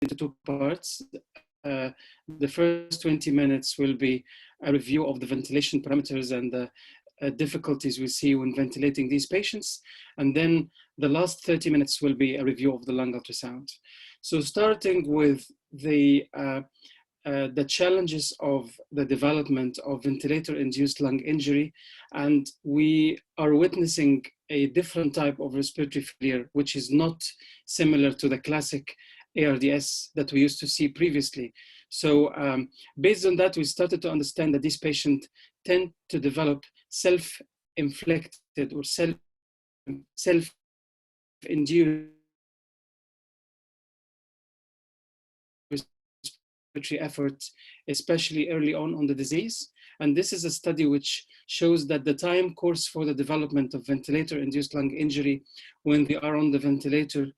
into two parts. The first 20 minutes will be a review of the ventilation parameters and the difficulties we see when ventilating these patients. And then the last 30 minutes will be a review of the lung ultrasound. So starting with the challenges of the development of ventilator-induced lung injury, and we are witnessing a different type of respiratory failure, which is not similar to the classic ARDS that we used to see previously. So based on that, we started to understand that these patients tend to develop self-inflicted or self-induced respiratory efforts, especially early on the disease. And this is a study which shows that the time course for the development of ventilator-induced lung injury when they are on the ventilator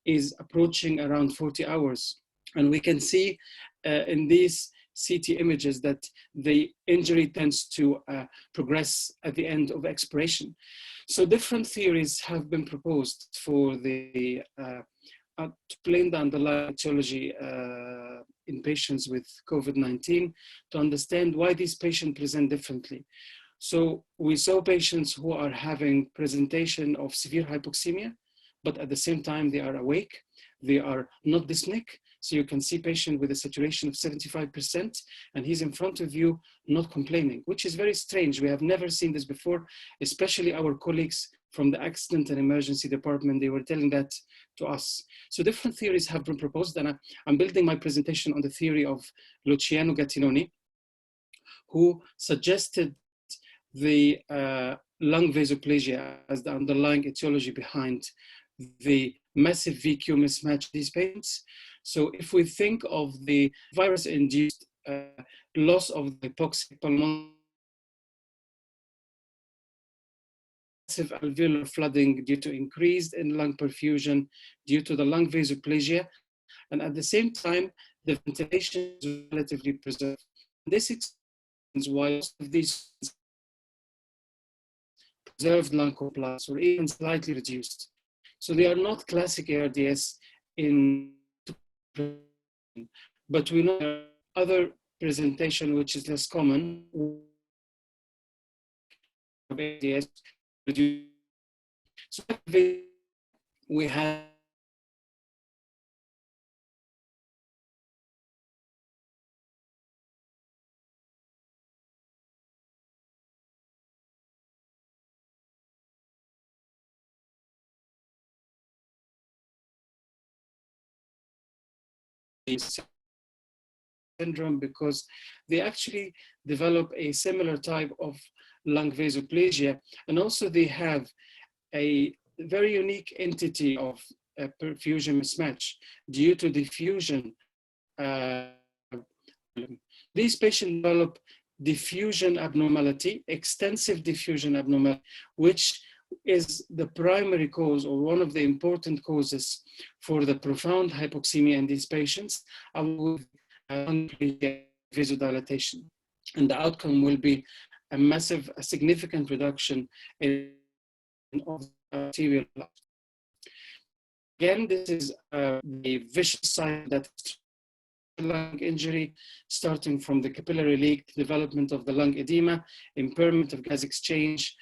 is approaching around 40 hours. And we can see in these CT images that the injury tends to progress at the end of expiration. So different theories have been proposed for the to explain the underlying etiology in patients with COVID-19 to understand why these patients present differently. So we saw patients who are having presentation of severe hypoxemia, but at the same time they are awake, they are not dyspneic. So you can see patient with a saturation of 75%, and he's in front of you not complaining, which is very strange. We have never seen this before, especially our colleagues from the accident and emergency department. They were telling that to us. So different theories have been proposed, and I'm building my presentation on the theory of Luciano Gattinoni, who suggested the lung vasoplasia as the underlying etiology behind the massive VQ mismatch in these patients. So if we think of the virus-induced loss of the hypoxic pulmonary, massive alveolar flooding due to increased in-lung perfusion due to the lung vasoplasia, and at the same time, the ventilation is relatively preserved. This explains why most of these preserved lung compliance or even slightly reduced. So they are not classic ARDS but we know there are other presentation which is less common. So we have syndrome because they actually develop a similar type of lung vasoplasia, and also they have a very unique entity of perfusion mismatch due to diffusion. These patients develop diffusion abnormality, extensive diffusion abnormality, which is the primary cause or one of the important causes for the profound hypoxemia in these patients, along with vasodilatation. And the outcome will be a significant reduction in arterial blood. Again, this is the vicious cycle that lung injury, starting from the capillary leak, development of the lung edema, impairment of gas exchange,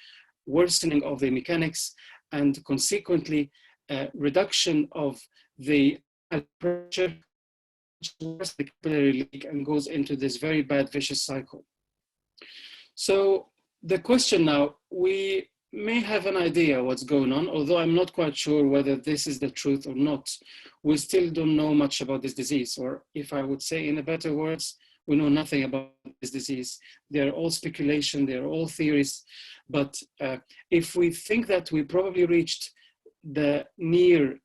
worsening of the mechanics, and consequently reduction of the pressure, which worsens the capillary leak and goes into this very bad vicious cycle. So the question now, we may have an idea what's going on, although I'm not quite sure whether this is the truth or not. We still don't know much about this disease, or if I would say in a better words, we know nothing about this disease. They're all speculation, they're all theories, but if we think that we probably reached the near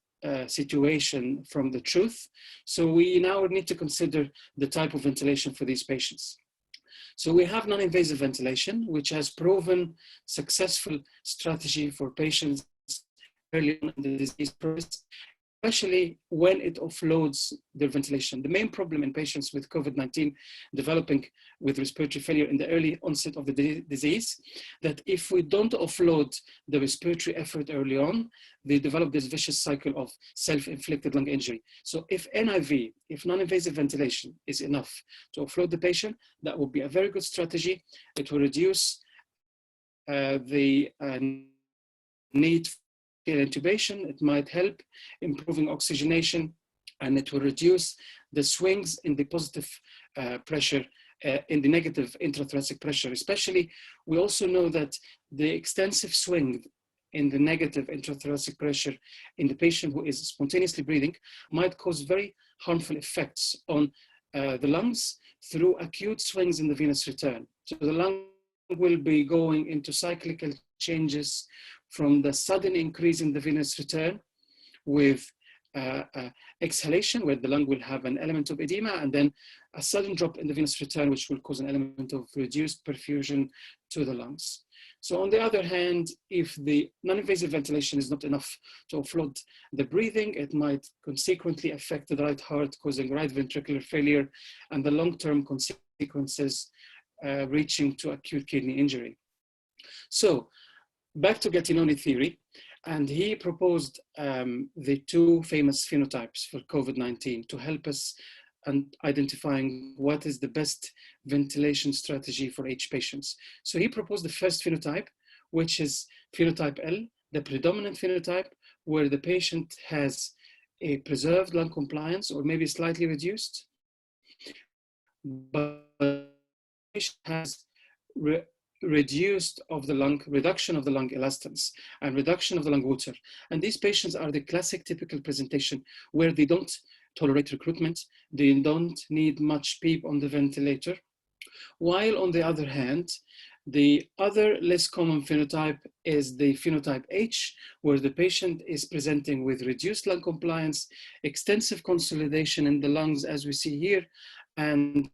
situation from the truth, so we now need to consider the type of ventilation for these patients. So we have non-invasive ventilation, which has proven successful strategy for patients early on in the disease process. especially when it offloads their ventilation. The main problem in patients with COVID-19 developing with respiratory failure in the early onset of the disease, that if we don't offload the respiratory effort early on, they develop this vicious cycle of self-inflicted lung injury. So if NIV, if non-invasive ventilation is enough to offload the patient, that would be a very good strategy. It will reduce the need for intubation. It might help improving oxygenation, and it will reduce the swings in the positive pressure, in the negative intrathoracic pressure. Especially, we also know that the extensive swing in the negative intrathoracic pressure in the patient who is spontaneously breathing might cause very harmful effects on the lungs through acute swings in the venous return. So the lung will be going into cyclical changes from the sudden increase in the venous return with exhalation, where the lung will have an element of edema, and then a sudden drop in the venous return, which will cause an element of reduced perfusion to the lungs. So on the other hand, if the non-invasive ventilation is not enough to offload the breathing, it might consequently affect the right heart, causing right ventricular failure and the long-term consequences reaching to acute kidney injury. So back to Gattinoni theory, and he proposed the two famous phenotypes for COVID-19 to help us identifying what is the best ventilation strategy for each patients. So he proposed the first phenotype, which is phenotype L, the predominant phenotype, where the patient has a preserved lung compliance or maybe slightly reduced, but the patient has reduction of the lung elastance and reduction of the lung water. And these patients are the classic typical presentation where they don't tolerate recruitment, they don't need much PEEP on the ventilator. While on the other hand, the other less common phenotype is the phenotype H, where the patient is presenting with reduced lung compliance, extensive consolidation in the lungs, as we see here, and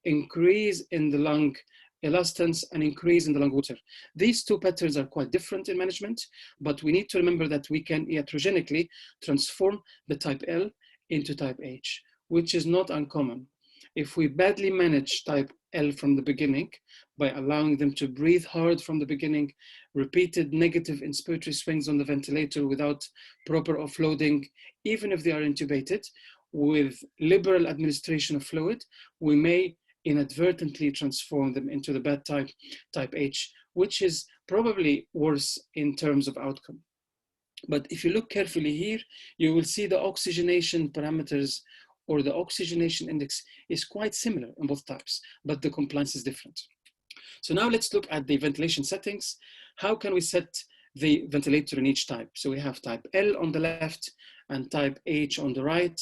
increase in the lung elastance and increase in the lung water. These two patterns are quite different in management, but we need to remember that we can iatrogenically transform the type L into type H, which is not uncommon. If we badly manage type L from the beginning by allowing them to breathe hard from the beginning, repeated negative inspiratory swings on the ventilator without proper offloading, even if they are intubated, with liberal administration of fluid, we may inadvertently transform them into the bad type H, which is probably worse in terms of outcome. But if you look carefully here, you will see the oxygenation parameters or the oxygenation index is quite similar in both types, but the compliance is different. So now let's look at the ventilation settings. How can we set the ventilator in each type? So we have type L on the left and type H on the right.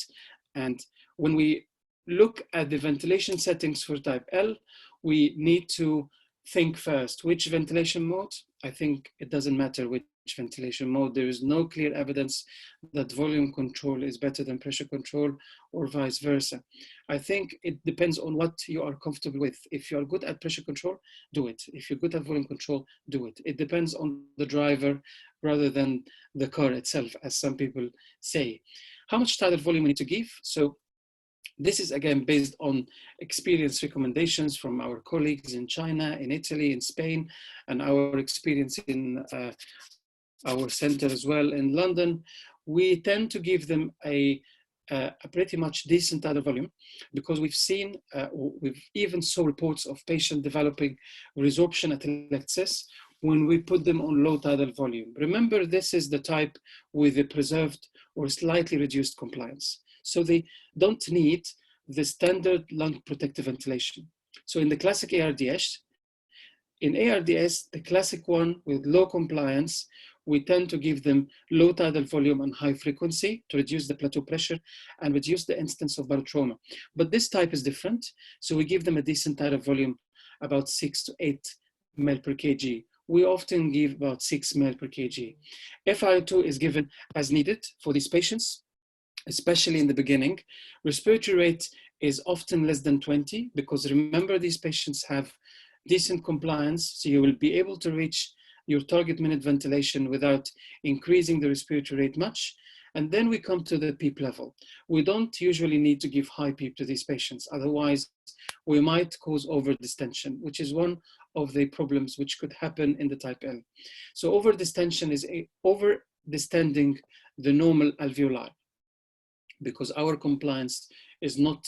And when we look at the ventilation settings for type L, we need to think first, which ventilation mode? I think it doesn't matter which ventilation mode. There is no clear evidence that volume control is better than pressure control or vice versa. I think it depends on what you are comfortable with. If you are good at pressure control, do it. If you're good at volume control, do it. It depends on the driver rather than the car itself, as some people say. How much tidal volume we need to give? So this is again based on experience recommendations from our colleagues in China, in Italy, in Spain, and our experience in our center as well in London. We tend to give them a pretty much decent tidal volume because we've seen, we've even saw reports of patients developing resorption atelectasis when we put them on low tidal volume. Remember, this is the type with a preserved or slightly reduced compliance. So they don't need the standard lung protective ventilation. So in the classic ARDS, the classic one with low compliance, we tend to give them low tidal volume and high frequency to reduce the plateau pressure and reduce the instance of barotrauma. But this type is different. So we give them a decent tidal volume, about 6 to 8 ml per kg. We often give about 6 ml per kg. FiO2 is given as needed for these patients, especially in the beginning. Respiratory rate is often less than 20 because remember, these patients have decent compliance, so you will be able to reach your target minute ventilation without increasing the respiratory rate much. And then we come to the PEEP level. We don't usually need to give high PEEP to these patients. Otherwise, we might cause over-distension, which is one of the problems which could happen in the type L. So over-distension is over-distending the normal alveoli, because our compliance is not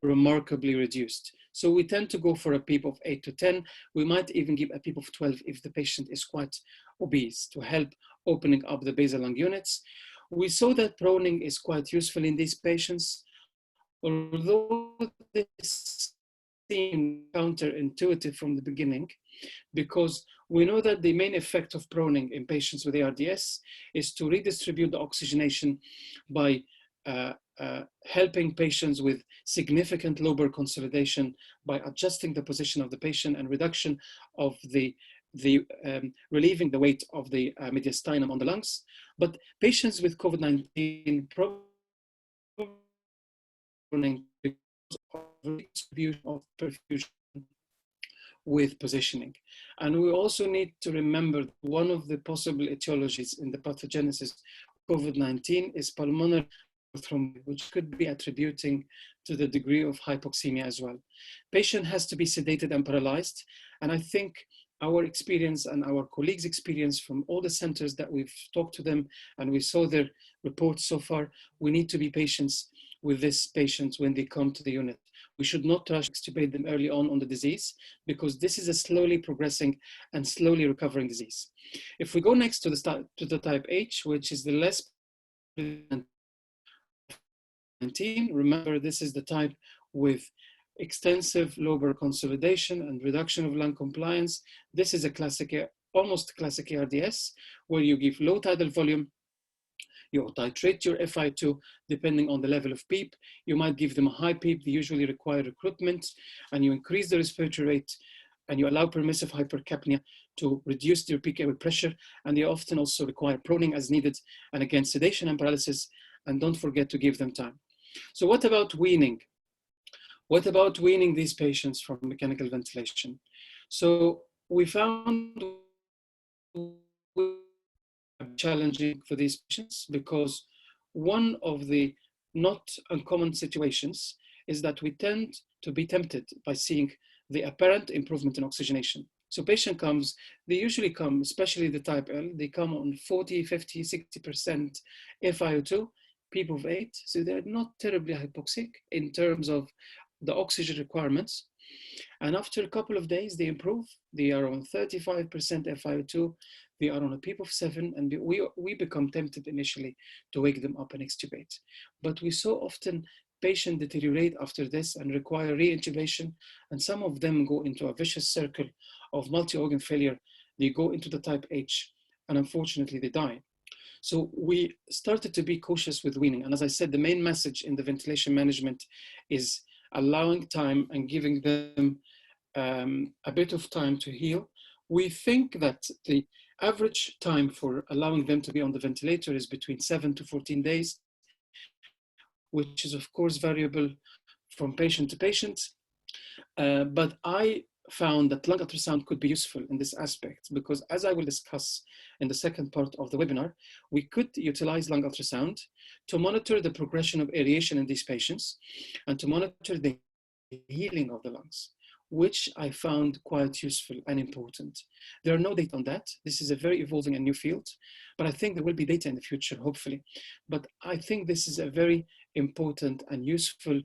remarkably reduced. So we tend to go for a PEEP of 8 to 10. We might even give a PEEP of 12 if the patient is quite obese, to help opening up the basal lung units. We saw that proning is quite useful in these patients, although this seemed counterintuitive from the beginning, because we know that the main effect of proning in patients with ARDS is to redistribute the oxygenation by helping patients with significant lobar consolidation by adjusting the position of the patient and reduction of relieving the weight of the mediastinum on the lungs. But patients with COVID-19 proning because of redistribution of perfusion with positioning. And we also need to remember one of the possible etiologies in the pathogenesis of COVID-19 is pulmonary thrombosis, which could be attributing to the degree of hypoxemia as well. Patient has to be sedated and paralyzed. And I think our experience and our colleagues' experience from all the centers that we've talked to them and we saw their reports so far, we need to be patient with these patients when they come to the unit. We should not rush to extubate them early on the disease, because this is a slowly progressing and slowly recovering disease. If we go next to the type H, which is the less 19, remember this is the type with extensive lobar consolidation and reduction of lung compliance. This is a classic, almost classic ARDS, where you give low tidal volume, you titrate your FI2 depending on the level of PEEP. You might give them a high PEEP, they usually require recruitment, and you increase the respiratory rate, and you allow permissive hypercapnia to reduce their peak airway pressure, and they often also require proning as needed, and again, sedation and paralysis, and don't forget to give them time. So what about weaning? What about weaning these patients from mechanical ventilation? So we found challenging for these patients, because one of the not uncommon situations is that we tend to be tempted by seeing the apparent improvement in oxygenation. So patient comes, they usually come, especially the type L, they come on 40, 50, 60% FiO2, PEEP of 8, so they're not terribly hypoxic in terms of the oxygen requirements. And after a couple of days, they improve. They are on 35% FiO2. They are on a PEEP of 7, and we become tempted initially to wake them up and extubate. But we so often patients deteriorate after this and require re-intubation, and some of them go into a vicious circle of multi-organ failure. They go into the type H, and unfortunately they die. So we started to be cautious with weaning. And as I said, the main message in the ventilation management is allowing time and giving them a bit of time to heal. We think that the average time for allowing them to be on the ventilator is between 7 to 14 days, which is of course variable from patient to patient. But I found that lung ultrasound could be useful in this aspect, because as I will discuss in the second part of the webinar, we could utilize lung ultrasound to monitor the progression of aeration in these patients and to monitor the healing of the lungs, which I found quite useful and important. There are no data on that. This is a very evolving and new field, but I think there will be data in the future, hopefully. But I think this is a very important and useful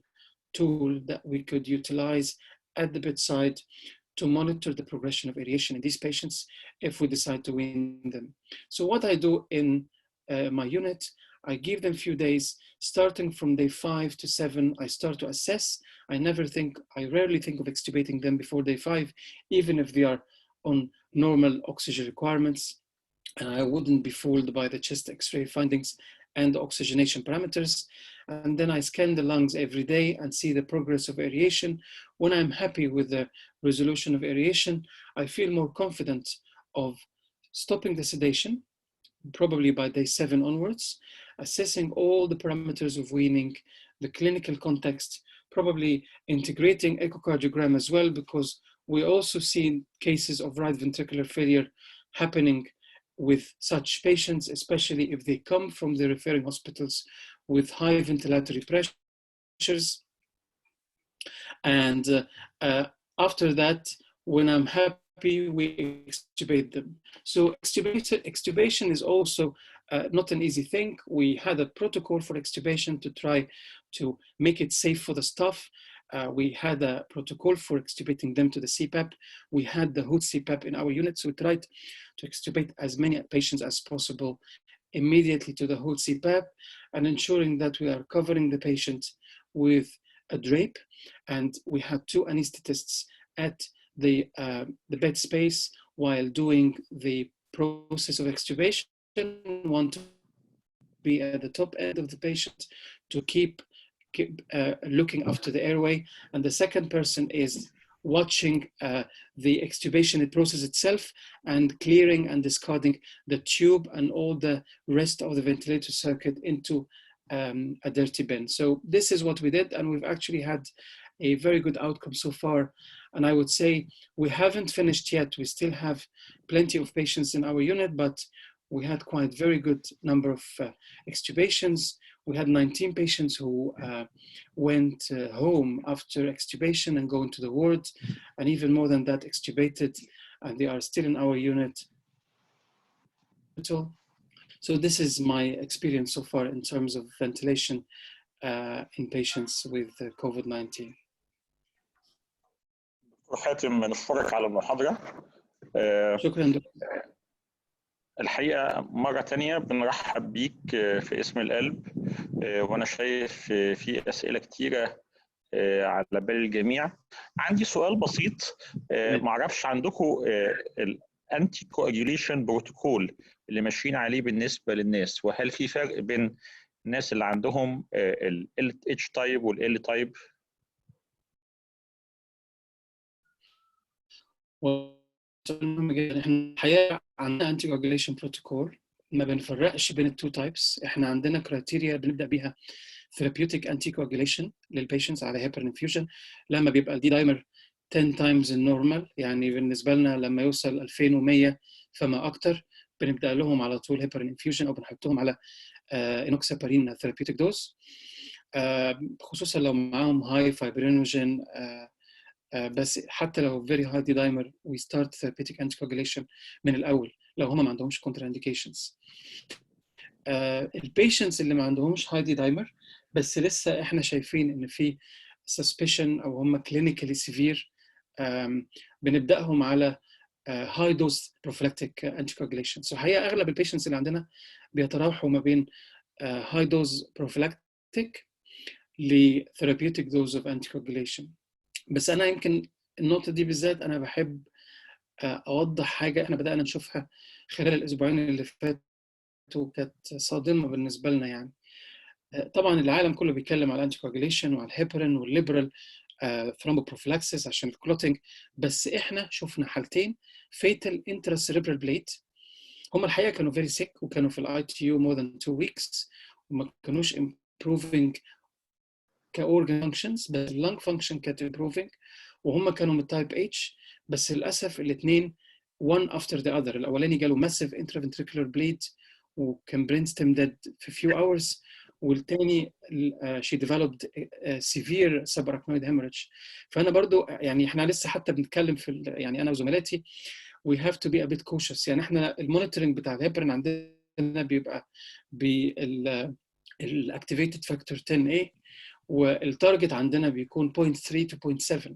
tool that we could utilize at the bedside to monitor the progression of aeration in these patients if we decide to wean them. So what I do in my unit, I give them a few days, starting from day 5 to 7, I start to assess. I rarely think of extubating them before day 5, even if they are on normal oxygen requirements. And I wouldn't be fooled by the chest X-ray findings and the oxygenation parameters. And then I scan the lungs every day and see the progress of aeration. When I'm happy with the resolution of aeration, I feel more confident of stopping the sedation, probably by day 7 onwards, assessing all the parameters of weaning, the clinical context, probably integrating echocardiogram as well, because we also see cases of right ventricular failure happening with such patients, especially if they come from the referring hospitals with high ventilatory pressures. And after that, when I'm happy, we extubate them. So extubation is also not an easy thing. We had a protocol for extubation to try to make it safe for the staff. We had a protocol for extubating them to the CPAP. We had the hood CPAP in our unit, so we tried to extubate as many patients as possible immediately to the hood CPAP, and ensuring that we are covering the patient with a drape. And we had 2 anesthetists at the bed space while doing the process of extubation. One to be at the top end of the patient to keep looking after the airway, and the second person is watching the extubation process itself and clearing and discarding the tube and all the rest of the ventilator circuit into a dirty bin. So this is what we did, and we've actually had a very good outcome so far. And I would say we haven't finished yet. We still have plenty of patients in our unit, but we had quite very good number of extubations. We had 19 patients who went home after extubation and go into the ward, and even more than that extubated, and they are still in our unit. So this is my experience so far in terms of ventilation in patients with COVID-19. حاتم، نشكرك على المحاضرة. شكرا دكتور. الحقيقة مرة تانية بنرحب بيك في اسم القلب، وأنا شايف في أسئلة كتيرة على بال الجميع. عندي سؤال بسيط، معرفش عندكم الانتي كواجيوليشن بروتوكول اللي ماشيين عليه بالنسبة للناس، وهل في فرق بين الناس اللي عندهم ال H تايب وال L تايب؟ مهم جدا. احنا الحقيقه عندنا انتي كواجيوليشن بروتوكول، ما بنفرقش بين التو تايبس. احنا عندنا كرايتيريا بنبدا بيها ثيرابيوتيك انتي كواجيوليشن للبيشنتس على هيبرين انفيوجن لما بيبقى الدي دايمر 10 تايمز النورمال، يعني بالنسبه لنا لما يوصل 2100 فما اكتر بنبدا لهم على طول هيبرين انفيوجن او بنحطهم على انوكسابارين ثيرابيوتيك دوز، خصوصا لو معاهم هاي فايبرينوجين. بس حتى لو very high D dimer we start therapeutic anticoagulation من الأول لو هم ما عندهمش contraindications. البيشنتس اللي ما عندهمش high D dimer بس لسه احنا شايفين ان في suspicion او هم clinically severe، بنبدأهم على high dose prophylactic anticoagulation. So الحقيقة أغلب البيشنتس اللي عندنا بيتراوحوا ما بين high dose prophylactic ل therapeutic dose of anticoagulation. بس أنا يمكن النقطة دي بالذات أنا بحب أوضح حاجة إحنا بدأنا نشوفها خلال الأسبوعين اللي فاتوا، كانت صادمة بالنسبة لنا. يعني طبعا العالم كله بيتكلم على الانتي كواجيوليشن وعلى الهيبرين والليبرال ثرومبوبروفلاكسيس عشان الكلوتنج، بس إحنا شفنا حالتين فيتال انترا سيريبرال بليت. هم الحقيقة كانوا very sick وكانوا في الاي تي يو more than 2 weeks وما كانوش improving كأورجان فانكشنز، بس اللنج فانكشن كانت improving وهم كانوا من تايب اتش. بس للاسف الاثنين one after the other. الاولاني جاله massive intraventricular bleed وكان brain stem dead في few hours، والثاني she developed severe subarachnoid hemorrhage. فانا برضو يعني احنا لسه حتى بنتكلم في يعني انا وزملاتي we have to be a bit cautious. يعني احنا المونيتورنج بتاع الهيبرين عندنا بيبقى بالاكتيفيتد فاكتور 10A، والتارجت عندنا بيكون 0.3 to 0.7.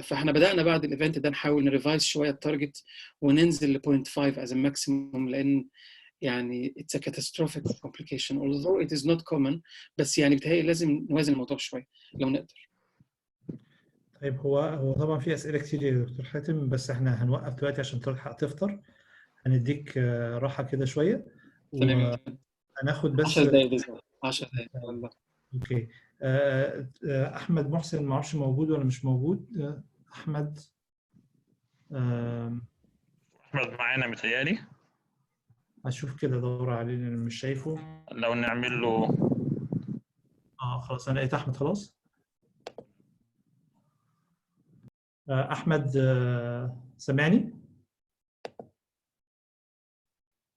فاحنا بدأنا بعد الايفنت ده نحاول نريفايز شويه التارجت وننزل ل 0.5 as a maximum، لان يعني it's a catastrophic complication although it is not common، بس يعني بتهيألي لازم نوازن الموضوع شويه لو نقدر. طيب هو طبعا في اسئله كتير يا دكتور حاتم، بس احنا هنوقف دلوقتي عشان تلحق تفطر. هنديك راحه كده شويه وهناخد بس 10 دقايق بالظبط. 10 دقايق والله. اوكي. احمد محسن ما اعرفش موجود ولا مش موجود. احمد احمد معانا متهيألي. اشوف كده ادور عليه لان مش شايفه. لو نعمل له خلاص انا لقيت احمد خلاص. احمد سامعني؟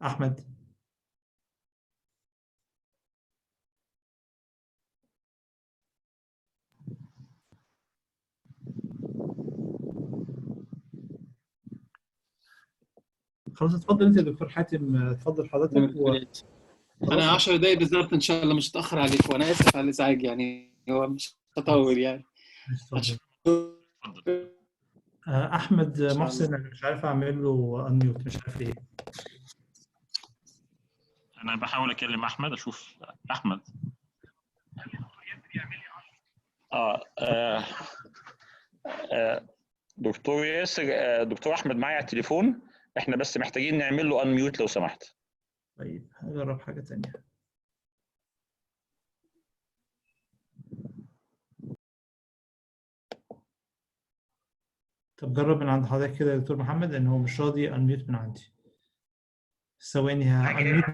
احمد. خلاص اتفضل انت يا دكتور حاتم، اتفضل حضرتك. انا 10 دقايق بالظبط ان شاء الله، مش هتاخر عليك، وانا اسف على الازعاج، يعني هو مش تطول يعني. اتفضل. احمد محسن، انا مش عارف اعمل له انميوت، مش عارف ليه. انا بحاول اكلم احمد اشوف احمد. دكتور ياسر، دكتور احمد معايا على التليفون، احنا بس محتاجين نعمل له انميوت لو سمحت. طيب هجرب حاجه ثانيه. طب جرب من عند حضرتك كده يا دكتور محمد، لان هو مش راضي انميوت من عندي. ثواني هانميوت.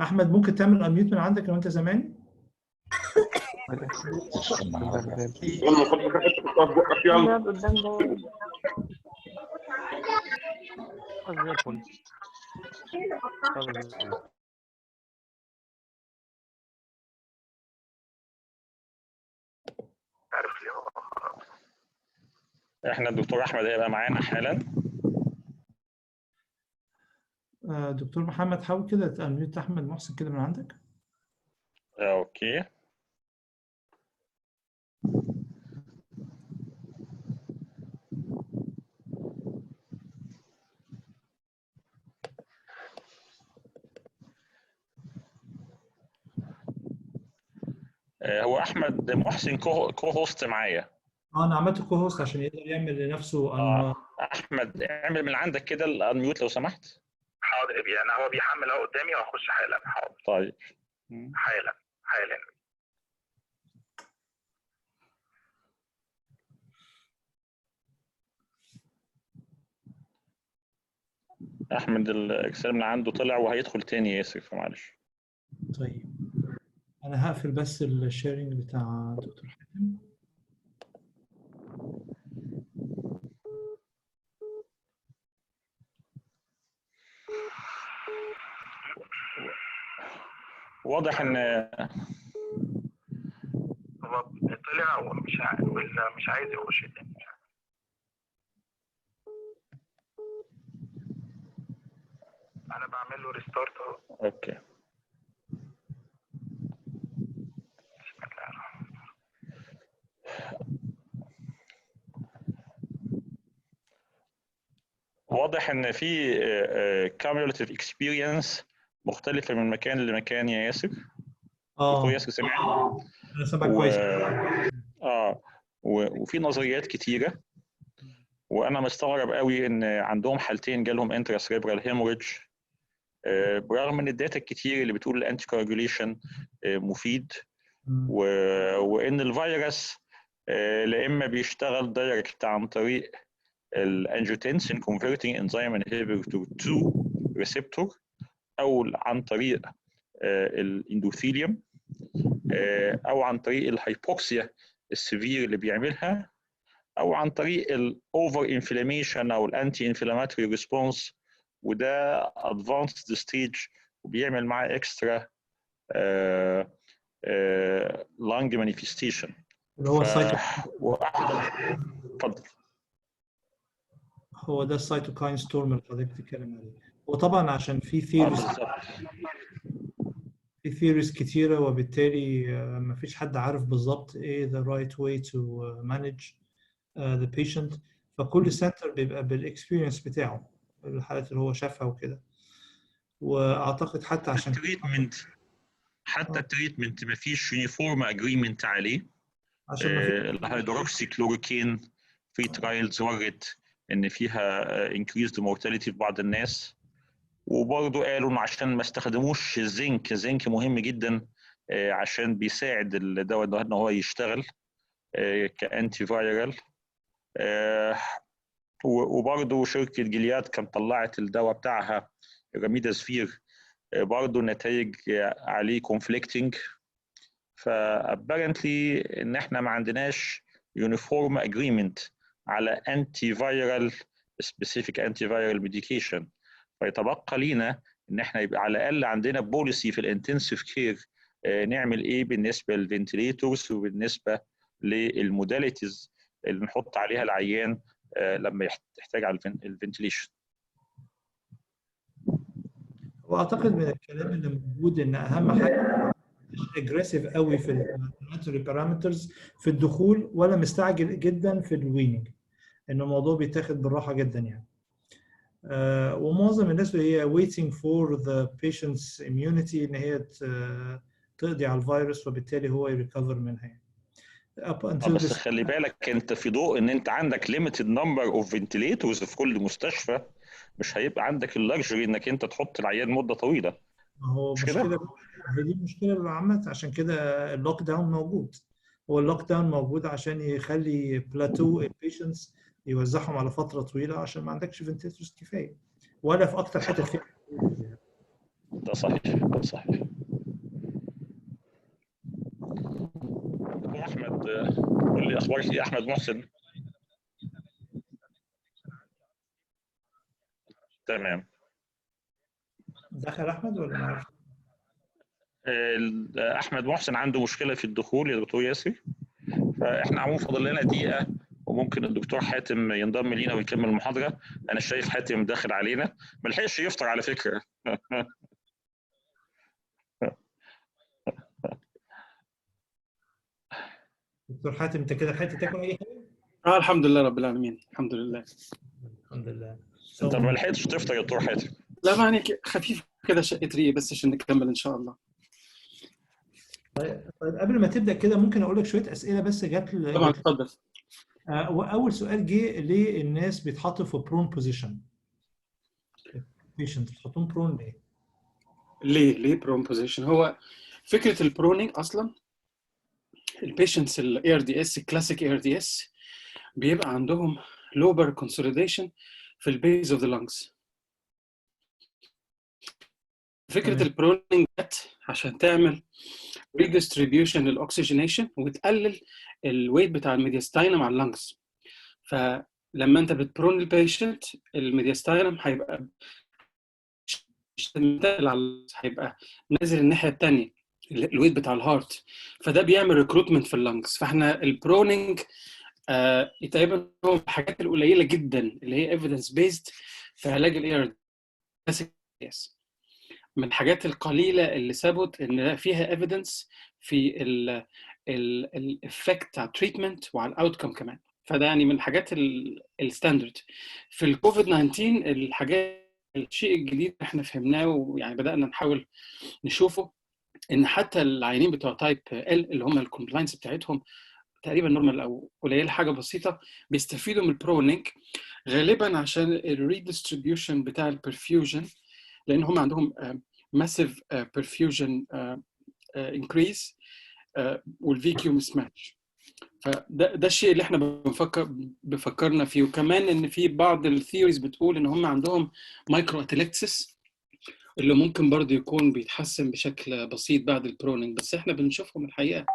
احمد ممكن تعمل انميوت من عندك لو انت زماني؟ احنا الدكتور احمد هيبقى معانا حالا. دكتور محمد حاول كده تانميوت احمد محسن كده من عندك. اوكي. هو احمد محسن كو هوست معايا. انا عملت كو هوست عشان يقدر يعمل لنفسه احمد اعمل من عندك كده الانميوت لو سمحت. حاضر، يعني هو بيحمل اهو قدامي وهخش حالا. حاضر. طيب حالا. احمد الاكسل من عنده طلع وهيدخل تاني ياسر، فمعلش. طيب انا هقفل بس الشيرنج بتاع دكتور حاتم. واضح ان هو طلع ومش عايز يخش تاني. انا بعمل له ريستارت اهو. اوكي. بسم الله الرحمن الرحيم. واضح ان في cumulative experience مختلفه من مكان لمكان يا ياسر. دكتور ياسر سمعني؟ انا سامعك كويس. وفي نظريات كتيره، وانا مستغرب قوي ان عندهم حالتين جالهم انتراسريبرال هيموريدج، برغم ان الداتا الكتير اللي بتقول الانتي كواجوليشن مفيد، وان الفيروس لا اما بيشتغل دايركت عن طريق الانجيوتنسين converting enzyme inhibitor 2 ريسبتور، او عن طريق الاندوثيليوم، او عن طريق الهايبوكسيا السيفير اللي بيعملها، او عن طريق الاوفر انفلاميشن او الانتي انفلاماتوري ريسبونس، وده ادفانسد ستيج وبيعمل معاه اكسترا لانج مانيفستيشن. اللي هو اتفضل. هو ده السيتوكاين ستورم اللي حضرتك بتتكلم عليه. وطبعا عشان في ثيوريز كتيره، وبالتالي ما فيش حد عارف بالظبط ايه the right way to manage the patient، فكل سنتر بيبقى بالاكسبيرينس بتاعه الحالات اللي هو شافها وكده. واعتقد حتى عشان التريتمنت ما فيش يونيفورم اجريمنت عليه. عشان ما فيش الهيدروكسي كلوروكين في ترايلز ورت ان فيها increased mortality في بعض الناس، وبرضه قالوا انه عشان ما استخدموش الزنك مهم جدا عشان بيساعد الدواء ده ان هو يشتغل كانتي فايرال. وبرضه شركه جلياد كانت طلعت الدواء بتاعها راميدازفير، برضه نتائج عليه كونفليكتنج. فابارنتلي ان احنا ما عندناش يونيفورم اجريمنت على انتي فايرال specific antiviral medication. فيتبقى لينا ان احنا يبقى على الاقل عندنا بوليسي في الانتنسيف كير نعمل ايه بالنسبه للفنتليتورز وبالنسبه للموداليتيز اللي نحط عليها العيان لما يحتاج على الفنتليشن. واعتقد من الكلام اللي موجود ان اهم حاجه مش اجريسيف قوي في الانفلاماتوري بارامترز في الدخول، ولا مستعجل جدا في الويننج، ان الموضوع بيتاخد بالراحه جدا يعني. ومعظم الناس هي waiting for the patient's immunity ان هي تقضي على الفيروس وبالتالي هو يريكفر منها يعني. بس خلي بالك انت في ضوء ان انت عندك limited number of ventilators في كل مستشفى، مش هيبقى عندك اللكجري انك انت تحط العيان مده طويله. ما هو مش مشكله، كده؟ هي دي المشكله اللي عمت عشان كده اللوك داون موجود. هو اللوك داون موجود عشان يخلي بلاتو البيشنتس يوزعهم على فتره طويله عشان ما عندكش فنتيتورز كفايه، ولا في اكتر حته فيها. ده صحيح، ده صحيح. احمد قول لي اخبارك ايه احمد محسن؟ تمام. دخل احمد ولا ما اعرفش؟ احمد محسن عنده مشكله في الدخول يا دكتور ياسر، فاحنا عموما فاضل لنا دقيقه وممكن الدكتور حاتم ينضم لينا ويكمل المحاضره. انا شايف حاتم داخل علينا، ما لحقش يفطر على فكره. دكتور حاتم انت كده لحقت تاكل اي حاجه؟ الحمد لله رب العالمين، الحمد لله. الحمد لله. انت ما لحقتش تفطر يا دكتور حاتم؟ لا يعني خفيف كده شقة ريقي بس عشان نكمل ان شاء الله. طيب قبل ما تبدا كده ممكن اقول لك شويه اسئله بس جات لي. طبعا اتفضل. واول سؤال جه، ليه الناس بيتحطوا في برون بوزيشن؟ بيشنت بتحطهم برون ليه؟ ليه برون بوزيشن؟ هو فكره البرونينج اصلا البيشنتس الاي ار دي اس الكلاسيك اي ار دي اس بيبقى عندهم لوبر كونسوليديشن في البيز اوف ذا لانجز. فكره البرونينج عشان تعمل ريديستريبيوشن للاكسجينيشن وتقلل الويت بتاع الميدياستاينم على اللانجز. فلما انت بتبرون البيشنت الميدياستاينم هيبقى نازل الناحيه الثانيه، الويت بتاع الهارت، فده بيعمل ريكروتمنت في اللانجز. فاحنا البرونينج تقريبا هو من الحاجات القليله جدا اللي هي ايفيدنس بيزد في علاج الاي ار دي. من الحاجات القليله اللي ثبت ان فيها ايفيدنس في الافكت على التريتمنت وعلى الاوتكم كمان. فده يعني من الحاجات الستاندرد. في الكوفيد 19 الشيء الجديد احنا فهمناه ويعني بدانا نحاول نشوفه ان حتى العيانين بتوع تايب ال اللي هم الكومبلاينس بتاعتهم تقريبا نورمال او قليله حاجه بسيطه بيستفيدوا من البرونينج غالبا عشان الريديستريبيوشن بتاع البرفيوجن، لان هم عندهم ماسيف برفيوجن انكريز والفي كيو مس ماتش. فده الشيء اللي احنا بفكرنا فيه. وكمان ان في بعض الثيوريز بتقول ان هم عندهم مايكرو اتلكسس اللي ممكن برضه يكون بيتحسن بشكل بسيط بعد البرونينج، بس احنا بنشوفهم الحقيقه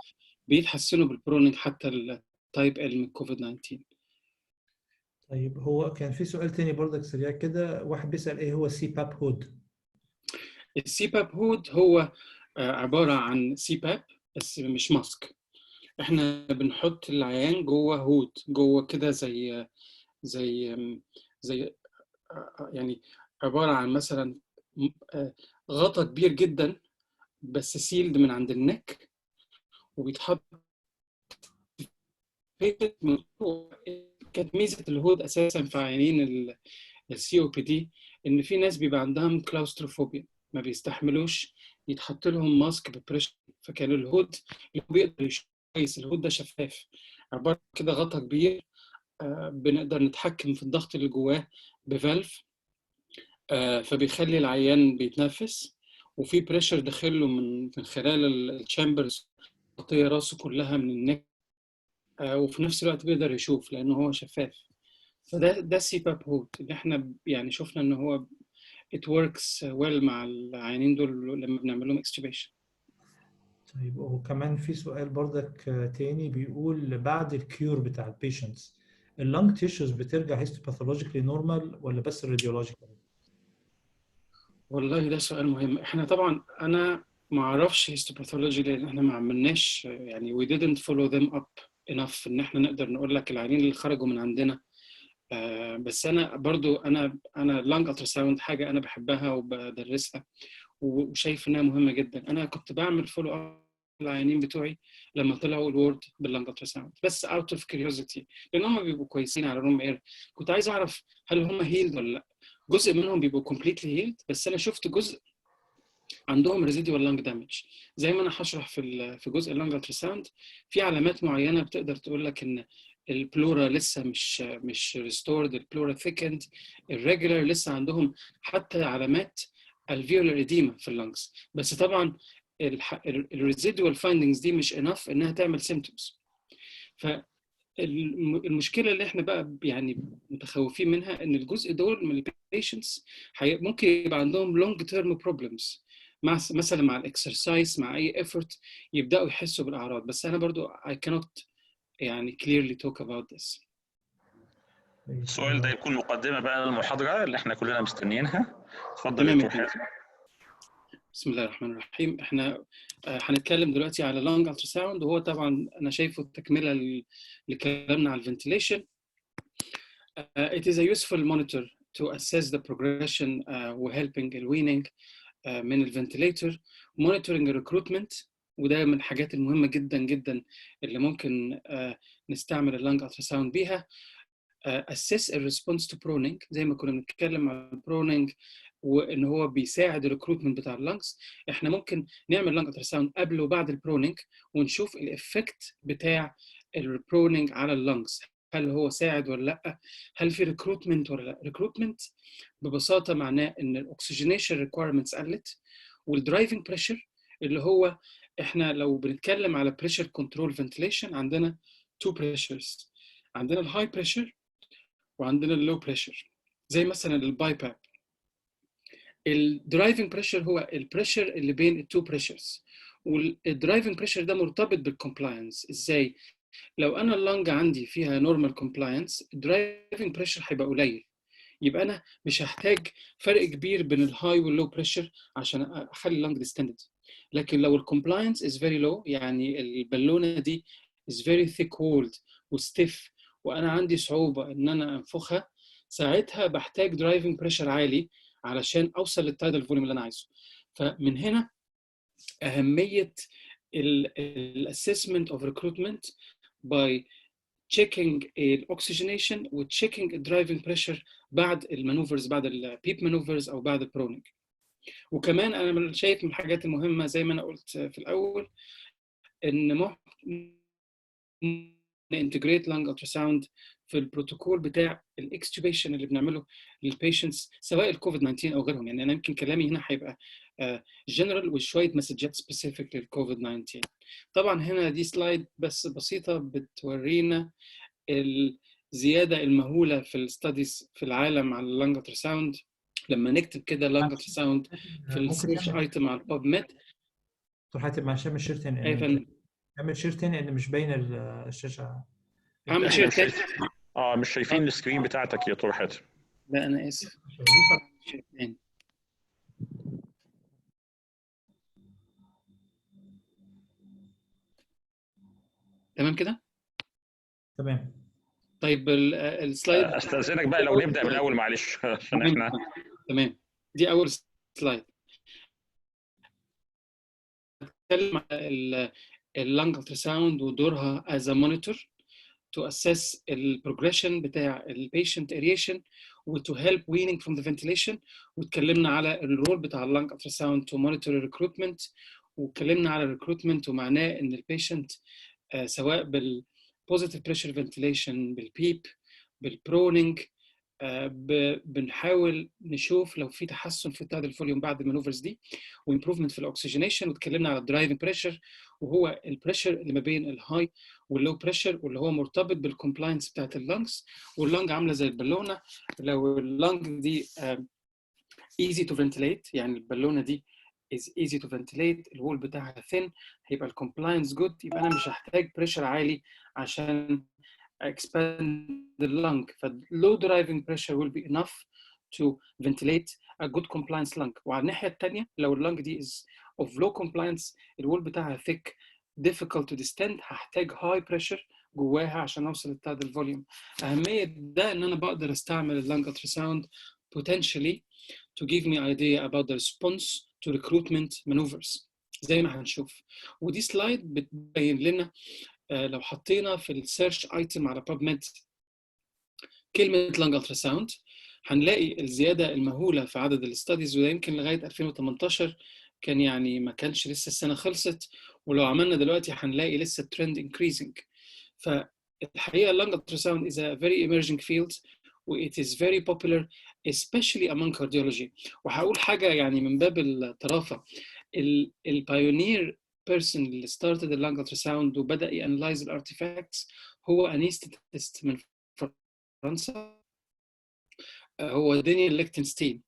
بيتحسنوا بالبرونينج حتى التايب ال من كوفيد 19. طيب هو كان في سؤال تاني برضك سريع كده، واحد بيسأل ايه هو سي باب هود؟ السي باب هود هو عباره عن سي باب بس مش ماسك. احنا بنحط العيان جوه هود، جوه كده زي يعني عباره عن مثلا غطا كبير جدا بس سيلد من عند النك وبيتحط. كانت ميزه الهود اساسا في عيانين السي او بي دي ان في ناس بيبقى عندهم كلاوستروفوبيا ما بيستحملوش يتحط لهم ماسك ببريشر، فكان الهود اللي بيقدر يشوف كويس. الهود ده شفاف عباره كده غطا كبير بنقدر نتحكم في الضغط اللي جواه بفالف، فبيخلي العيان بيتنفس وفي بريشر داخله من خلال الشامبرز تغطي راسه كلها من النك، وفي نفس الوقت بيقدر يشوف لانه هو شفاف. فده سي باب هود اللي احنا يعني شفنا ان هو it works well مع العيانين دول لما بنعمل لهم extubation. طيب وكمان في سؤال برضك تاني بيقول بعد الكيور بتاع البيشنتس اللنج تيشوز بترجع هيستوباثولوجيكلي نورمال ولا بس الراديولوجيكال؟ والله ده سؤال مهم. احنا طبعا انا ما اعرفش هيستوباثولوجي لان احنا ما عملناش يعني we didn't follow them up enough ان احنا نقدر نقول لك العيانين اللي خرجوا من عندنا. بس انا برضو انا لانج التراساوند حاجه انا بحبها وبدرسها وشايف انها مهمه جدا. انا كنت بعمل فولو اب العيانين بتوعي لما طلعوا الورد باللانج التراساوند بس اوت اوف كيوريوزيتي لان هم بيبقوا كويسين على روم اير. كنت عايز اعرف هل هم هيلد ولا لا. جزء منهم بيبقوا كومبليتلي هيلد بس انا شفت جزء عندهم ريزيدوال لانج دامج. زي ما انا هشرح في جزء اللانج التراساوند في علامات معينه بتقدر تقول لك ان البلورا لسه مش ريستورد، البلورا ثيكند، الريجولار لسه عندهم حتى علامات الفيولار اديما في اللانجز. بس طبعا الريزيدوال فايندنجز دي مش انف انها تعمل سيمبتومز. فالمشكله اللي احنا بقى يعني متخوفين منها ان الجزء دول من البيشنتس ممكن يبقى عندهم لونج تيرم بروبلمز مثلا مع الاكسرسايز مع اي ايفورت يبداوا يحسوا بالاعراض. بس انا برضو I cannot يعني clearly talk about this. السؤال ده يكون مقدمه بقى للمحاضره اللي احنا كلنا مستنيينها. اتفضل يا تمام دكتور حاتم. بسم الله الرحمن الرحيم. احنا هنتكلم دلوقتي على لونج التراساوند وهو طبعا انا شايفه تكمله لكلامنا على الفنتيليشن. It is a useful monitor to assess the progression وhelping الويننج من الفنتيليتر. monitoring recruitment وده من الحاجات المهمه جدا جدا اللي ممكن نستعمل اللانج التراساوند بيها. assess a response to proning زي ما كنا بنتكلم عن البرونينج وان هو بيساعد الريكروتمنت بتاع اللانجز. احنا ممكن نعمل لانج التراساوند قبل وبعد البرونينج ونشوف الافكت بتاع البرونينج على اللانجز. هل هو ساعد ولا لا؟ هل في ريكروتمنت ولا لا؟ ريكروتمنت ببساطه معناه ان الاكسجينيشن ريكويرمنتس قلت والدرايفنج بريشر اللي هو احنا لو بنتكلم على بريشر كنترول فنتيليشن عندنا تو بريشرز. عندنا الهاي بريشر وعندنا اللو بريشر زي مثلا الباي باب. الدرايفنج بريشر هو البريشر اللي بين التو بريشرز والدرايفنج بريشر ده مرتبط بالكومبلاينس. ازاي؟ لو انا اللنج عندي فيها نورمال كومبلاينس الدرايفنج بريشر هيبقى قليل يبقى انا مش هحتاج فرق كبير بين الهاي واللو بريشر عشان اخلي اللنج ديستندد. لكن لو الكومبلاينس از فيري لو يعني البالونه دي از فيري ثيك وولد وستيف وانا عندي صعوبه ان انا انفخها ساعتها بحتاج درايفنج بريشر عالي علشان اوصل للتايدال فوليوم اللي انا عايزه. فمن هنا اهميه الاسسمنت اوف ريكروتمنت باي checking الاكسجينيشن وتشيكينج الدرايفنج بريشر بعد المانوفرز بعد البيب مانوفرز او بعد البرونينج. وكمان انا شايف من الحاجات المهمه زي ما انا قلت في الاول ان انتجريت لانج التراساوند في البروتوكول بتاع الاكستوبيشن اللي بنعمله للبيشنتس سواء الكوفيد 19 او غيرهم. يعني انا يمكن كلامي هنا هيبقى جنرال وشويه مسجات سبيسيفيك للكوفيد 19. طبعا هنا دي سلايد بس بسيطه بتورينا الزياده المهوله في الستاديز في العالم على اللانج التراساوند. لما نكتب كده لانج التراساوند في السيرش ايتم على الباب ميد. دكتور حاتم عشان اعمل شير تاني اعمل شير تاني ان مش باين الشاشه. اعمل احنا شير مش تاني. مش شايفين السكرين بتاعتك يا دكتور حاتم. لا انا اسف. شير تاني. تمام كده؟ تمام. طيب السلايد استاذنك بقى لو نبدا من الاول معلش عشان احنا تمام. دي اول سلايد. نتكلم على اللانج التراساوند ودورها as a monitor to assess البروجريشن بتاع البيشنت اريشن و to help weaning from the ventilation. واتكلمنا على الرول بتاع اللانج التراساوند to monitor الريكروتمنت واتكلمنا على الريكروتمنت ومعناه ان البيشنت سواء بالبوزيتيف بريشر فنتيليشن بالبيب بالبرونينج بنحاول نشوف لو في تحسن في التايدال فوليوم بعد المانوفرز دي وامبروفمنت في الاكسجينيشن. واتكلمنا على الدرايفنج بريشر وهو البريشر اللي ما بين الهاي واللو بريشر واللي هو مرتبط بالكومبلاينس بتاعت اللنجز. واللنج عامله زي البالونه. لو اللنج دي easy to ventilate يعني البالونه دي is easy to ventilate الوول بتاعها thin هيبقى الكومبلاينس جود يبقى انا مش هحتاج بريشر عالي عشان expand the lung. فlow driving pressure will be enough to ventilate a good compliance lung. وعلى الناحية الثانية لو اللنج دي is of low compliance الوول بتاعها thick difficult to distend هحتاج high pressure جواها عشان اوصل للتاد الفوليوم. أهمية ده إن أنا بقدر أستعمل اللنج ultrasound potentially to give me idea about the response to recruitment maneuvers زي ما هنشوف. ودي سلايد بتبين لنا لو حطينا في السيرش ايتم على PubMed كلمة lung ultrasound هنلاقي الزيادة المهولة في عدد الاستاديز، وده يمكن لغاية 2018 كان يعني ما كانش لسه السنة خلصت، ولو عملنا دلوقتي هنلاقي لسه trend increasing. فالحقيقة lung ultrasound is a very emerging field و it is very popular especially among cardiology. وهقول حاجة يعني من باب الطرافة، البايونير person اللي started the lung ultrasound وبدأ يanalyze الارتيفاكتس هو anesthetist من فرنسا، هو دانيال ليكتنستين.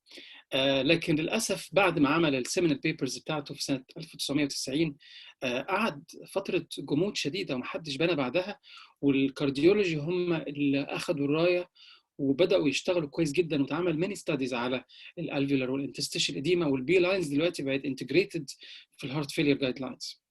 لكن للأسف بعد ما عمل السيمينال بيبرز بتاعته في سنة 1990 قعد فترة جمود شديدة ومحدش بنى بعدها، والكارديولوجي هم اللي أخذوا الراية وبدأوا يشتغلوا كويس جدا، واتعمل ماني ستاديز على الالفيولار والانتستيشال اديما، والبي لاينز دلوقتي بقت انتجريتد في الهارت فيلير جايد لاينز.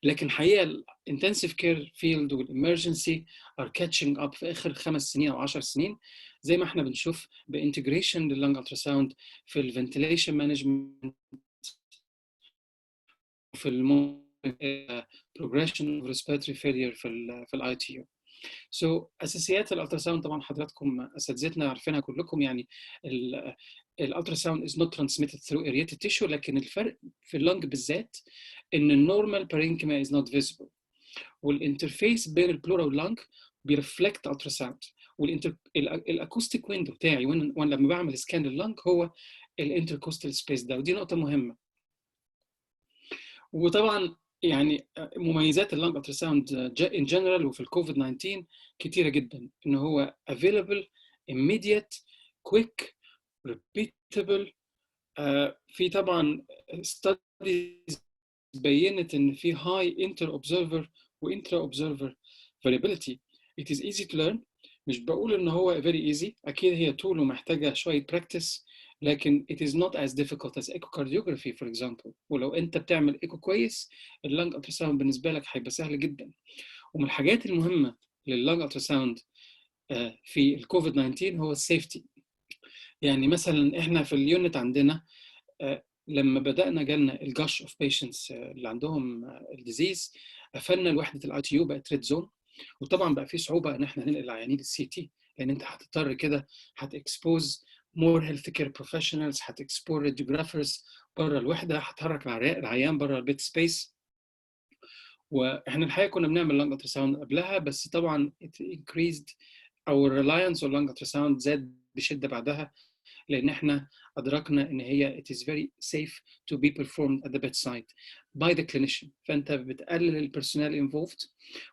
لكن حقيقة الانتنسيف كير فيلد والامرجنسي ار كاتشنج اب في اخر 5 سنين او 10 سنين، زي ما احنا بنشوف بانتجريشن لللنج التراساوند في الفنتيليشن مانجمنت وفي البروجريشن اوف ريسبيرتوري فيلير في الاي تي يو. سو اساسيات الالتراساوند طبعا حضراتكم اساتذتنا عارفينها كلكم، يعني الالتراساوند is not transmitted through aerated tissue، لكن الفرق في اللنج بالذات ان النورمال بارينكيما is not visible، والانترفيس بين البلورا واللنج بيرفلكت التراساوند، والاكوستيك ويندو بتاعي وانا لما بعمل سكان لللنج هو الانتركوستال سبيس ده، ودي نقطه مهمه. وطبعا يعني مميزات اللنج التراساوند ان جنرال وفي الكوفيد 19 كتيره جدا، ان هو available immediate quick repeatable. في طبعا studies بينت ان في high inter observer و intra observer variability. It is easy to learn. مش بقول ان هو very easy، اكيد هي tool ومحتاجه شويه practice، لكن it is not as difficult as echocardiography for example. ولو انت بتعمل ايكو كويس اللنج التراساوند بالنسبه لك هيبقى سهل جدا. ومن الحاجات المهمه لللنج التراساوند في الكوفيد 19 هو السيفتي. يعني مثلا احنا في اليونت عندنا لما بدانا جالنا الجاش اوف بيشنتس اللي عندهم الديزيز، قفلنا الوحده الاي تي يو بقت ريد زون، وطبعا بقى في صعوبه ان احنا ننقل العيانين للسي تي، لان انت هتضطر كده هتكسبوز مور هيلث كير بروفيشنالز، هتكسبور راديوجرافرز بره الوحده، هتحرك العيان بره البيت سبيس. واحنا الحقيقه كنا بنعمل لانج التراساوند قبلها، بس طبعا it increased our reliance on lung ultrasound زاد بشده بعدها، لان احنا ادركنا ان هي it is very safe to be performed at the bedside by the clinician. فانت بتقلل البيرسونال involved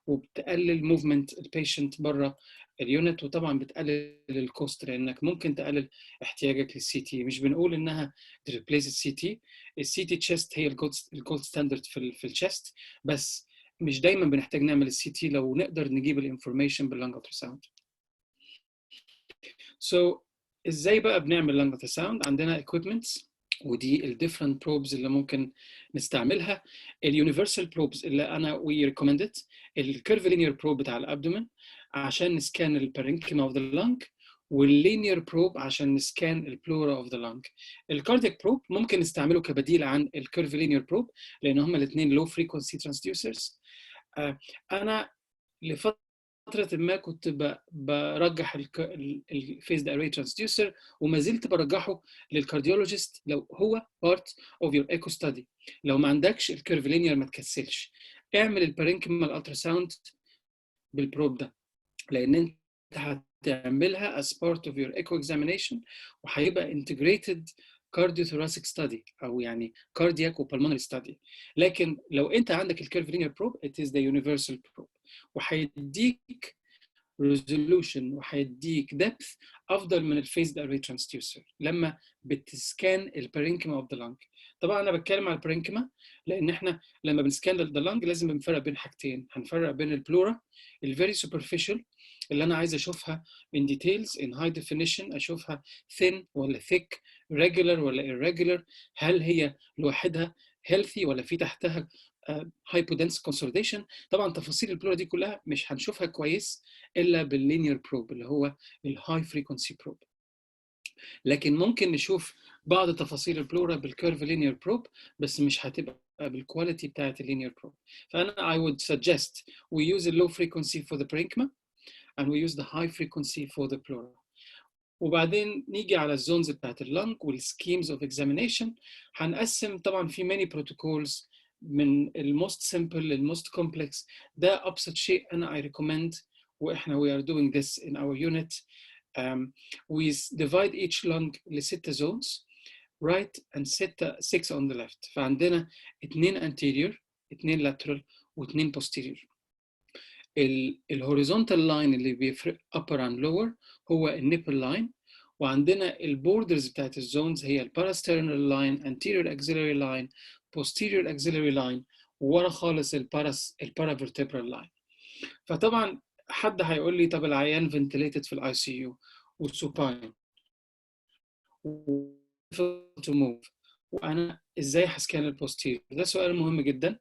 وبتقلل موفمنت البيشنت بره اليونت، وطبعا بتقلل الكوست لانك ممكن تقلل احتياجك للسي تي. مش بنقول انها تريبليس السي تي، السي تي تشيست هي الجولد ستاندرد في الشيست، بس مش دايما بنحتاج نعمل السي تي لو نقدر نجيب الانفورميشن باللنج التراساوند. So ازاي بقى بنعمل لانج التراساوند؟ عندنا equipments، ودي الديفرنت بروبز اللي ممكن نستعملها. اليونيفرسال بروبز اللي انا وي ريكومندد، الكيرفلينير بروب بتاع الابدومن عشان نسكان البارينكيما اوف ذا لانج، واللينير بروب عشان نسكان البلورا اوف ذا لانج. الكاردياك بروب ممكن نستعمله كبديل عن الكيرفلينير بروب لان هما الاثنين لو فريكونسي ترانسديوسرز. انا لفتره ما كنت برجح الفيزد اري ترانسديوسر، وما زلت برجحه للكارديولوجيست لو هو بارت اوف يور ايكو ستادي. لو ما عندكش الكيرفلينير ما تكسلش، اعمل البارينكيمال التراساوند بالبروب ده، لان انت هتعملها as part of your echo examination، وهيبقى integrated cardiothoracic study او يعني cardiac و pulmonary study. لكن لو انت عندك الكيرفلينير بروب it is the universal probe، وهيديك resolution وهيديك depth افضل من الفيزد اري ترانسديوسر لما بتسكان البارينكيما اوف ذا لانج. طبعا انا بتكلم على البرينكما لان احنا لما بنسكان اللنج لازم بنفرق بين حاجتين. هنفرق بين البلورا الفيري سوبرفيشال اللي انا عايز اشوفها in details in high definition، اشوفها thin ولا thick، regular ولا irregular، هل هي لوحدها healthy ولا في تحتها hypodense consolidation. طبعا تفاصيل البلورا دي كلها مش هنشوفها كويس الا باللينير بروب اللي هو الهاي فريكونسي بروب، لكن ممكن نشوف بعض تفاصيل البلورا بالكيرف لينير بروب بس مش هتبقى بالكواليتي بتاعت اللينير بروب. فانا I would suggest we use a low frequency for the parenchyma and we use the high frequency for the pleura. وبعدين نيجي على الزونز بتاعت اللنج والسكيمز اوف اكزامينيشن. هنقسم طبعا في many protocols من الموست سمبل للموست كومبلكس. ده ابسط شيء انا I recommend واحنا we are doing this in our unit. We divide each lung لستة zones right and 6 on the left. فعندنا 2 anterior 2 lateral و2 posterior. الهوريزونتال لاين اللي بيفرق upper and lower هو النيبل لاين، وعندنا البوردرز بتاعت الزونز هي الباراسترنال لاين anterior axillary line posterior axillary line وورا خالص البارافيرتبرال لاين. فطبعا حد هيقول لي طب العيان فنتليتد في الاي سي يو والسوباين to move وانا ازاي هسكان البوستيريور؟ ده سؤال مهم جدا.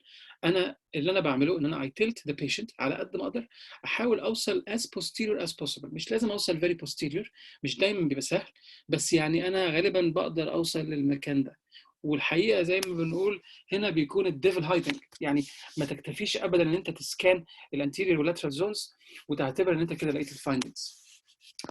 اللي انا بعمله ان انا I tilt the patient على قد ما اقدر، احاول اوصل as posterior as possible. مش لازم اوصل very posterior، مش دايما بيبقى سهل، بس يعني انا غالبا بقدر اوصل للمكان ده. والحقيقه زي ما بنقول هنا بيكون الديفل هايدنج، يعني ما تكتفيش ابدا ان انت تسكان الانتيريور واللاترال زونز وتعتبر ان انت كده لقيت الفايندنجز،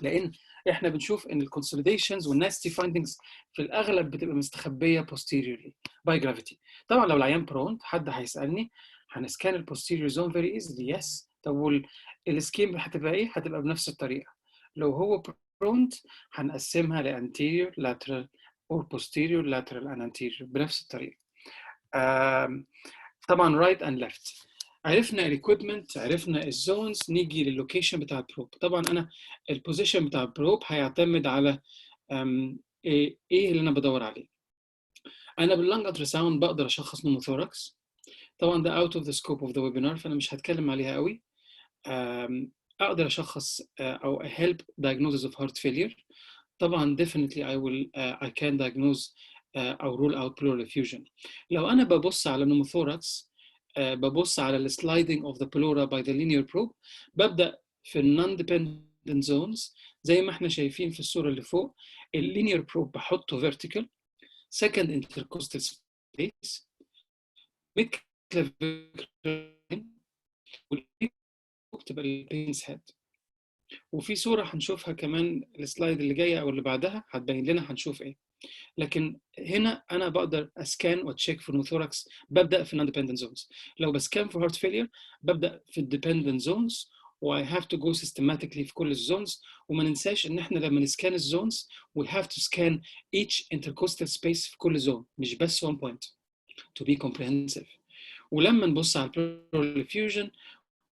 لان احنا بنشوف ان الكونسوليديشنز والناستي فايندنجز في الاغلب بتبقى مستخبيه posteriorly by gravity. طبعا لو العيان برونت حد هيسالني هنسكان البوستيريور زون فيري ايزلي، يس. طب السكيم هتبقى ايه؟ هتبقى بنفس الطريقه. لو هو برونت هنقسمها لانتيريور لاترال or posterior lateral and anterior بنفس الطريقه. طبعا right and left. عرفنا الايكويبمنت، عرفنا الزونز، نيجي للوكيشن بتاع البروب. طبعا انا البوزيشن بتاع البروب هيعتمد على ايه اللي انا بدور عليه. انا باللانج التراساوند بقدر اشخص نوموثوركس، طبعا ده اوت اوف ذا سكوب اوف ذا ويبينار فانا مش هتكلم عليها قوي. اقدر اشخص او help diagnosis of heart failure. طبعا definitely I can diagnose او rule out pleural effusion. لو انا ببص على pneumothorax ببص على السلايدنج of the pleura by the linear probe، ببدا في non dependent zones زي ما احنا شايفين في الصوره اللي فوق. اللينير probe بحطه vertical second intercostal space mid clavicular تبقى البينز هيد. وفي صوره هنشوفها كمان السلايد اللي جايه او اللي بعدها هتبين لنا هنشوف ايه. لكن هنا انا بقدر اسكان واتشيك في النوثوركس، ببدا في non-dependent zones. لو بسكان في heart failure ببدا في dependent zones و I have to go systematically في كل الزونز. وما ننساش ان احنا لما نسكان الزونز we have to scan each intercostal space في كل زون مش بس one point to be comprehensive. ولما نبص على pleural effusion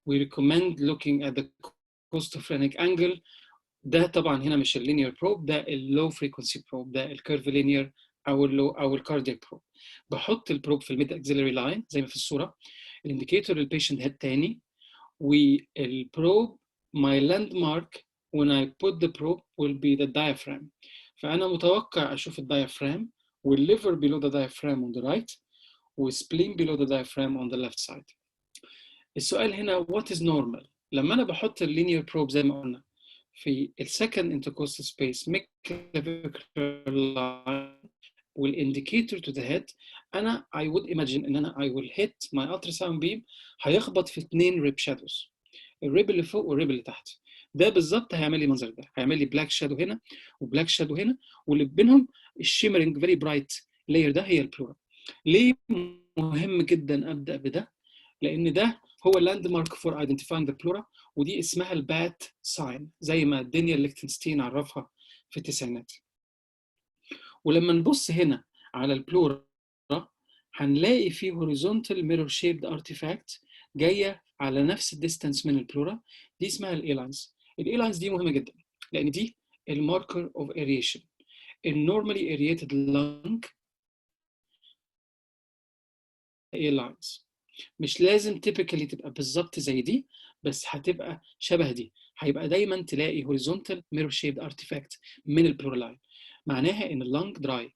we recommend looking at the costophrenic angle. ده طبعا هنا مش اللينير بروب، ده اللو فريكونسي بروب، ده الكيرف لينير او الكاردياك بروب. بحط البروب في الميد اكسيلري لاين زي ما في الصوره، الانديكيتور للبيشنت هيد تاني، والبروب my landmark when I put the probe will be the diaphragm. فانا متوقع اشوف الدايفرام والليفر below the diaphragm on the right والسبلين below the diaphragm on the left side. السؤال هنا what is normal؟ لما انا بحط اللينير بروب زي ما قلنا في السكند انتركوستال سبيس والإنديكيتور to the head، أنا I would imagine إن أنا I will hit my ultrasound beam هيخبط في 2 ريب شادوز، الريب اللي فوق والريب اللي تحت. ده بالظبط هيعمل لي المنظر ده، هيعمل لي بلاك شادو هنا وبلاك شادو هنا، واللي بينهم الشيمرنج فيري برايت لاير ده هي البلورا. ليه مهم جدا أبدأ بده؟ لأن ده هو اللاند مارك فور ايدنتيفاينج ذا بلورا، ودي اسمها البات ساين زي ما دانيال ليختنستين عرفها في التسعينات. ولما نبص هنا على البلورا هنلاقي فيه horizontal mirror shaped artifact جايه على نفس الديستانس من البلورا، دي اسمها الايلاينز. الايلاينز دي مهمه جدا لان دي الماركر اوف aeration. النورمالي aerated lung A lines. مش لازم typically تبقى بالظبط زي دي، بس هتبقى شبه دي. هيبقى دايما تلاقي horizontal mirror shaped artifact من البلورال لاين، معناها ان اللنج دراي.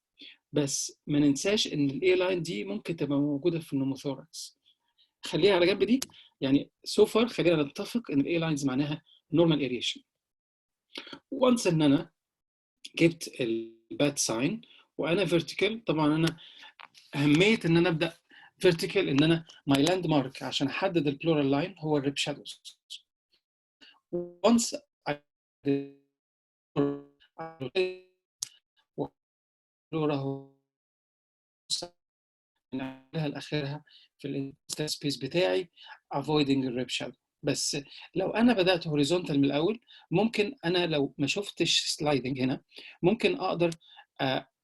بس ما ننساش ان الاي لاين دي ممكن تبقى موجوده في النوموثوركس. خليها على جنب دي، يعني سو فار خلينا نتفق ان الاي لاينز معناها نورمال اريشن. وانس ان انا جبت البات ساين وانا فيرتيكال، طبعا انا اهميه ان انا ابدا فيرتيكال ان انا ماي لاند مارك عشان احدد البلورال لاين هو الريب شادوز. وانس البلورا من اولها لاخرها في الانتر سبيس بتاعي avoiding الريب شادو. بس لو انا بدات هوريزونتال من الاول، ممكن انا لو ما شفتش سلايدنج هنا ممكن اقدر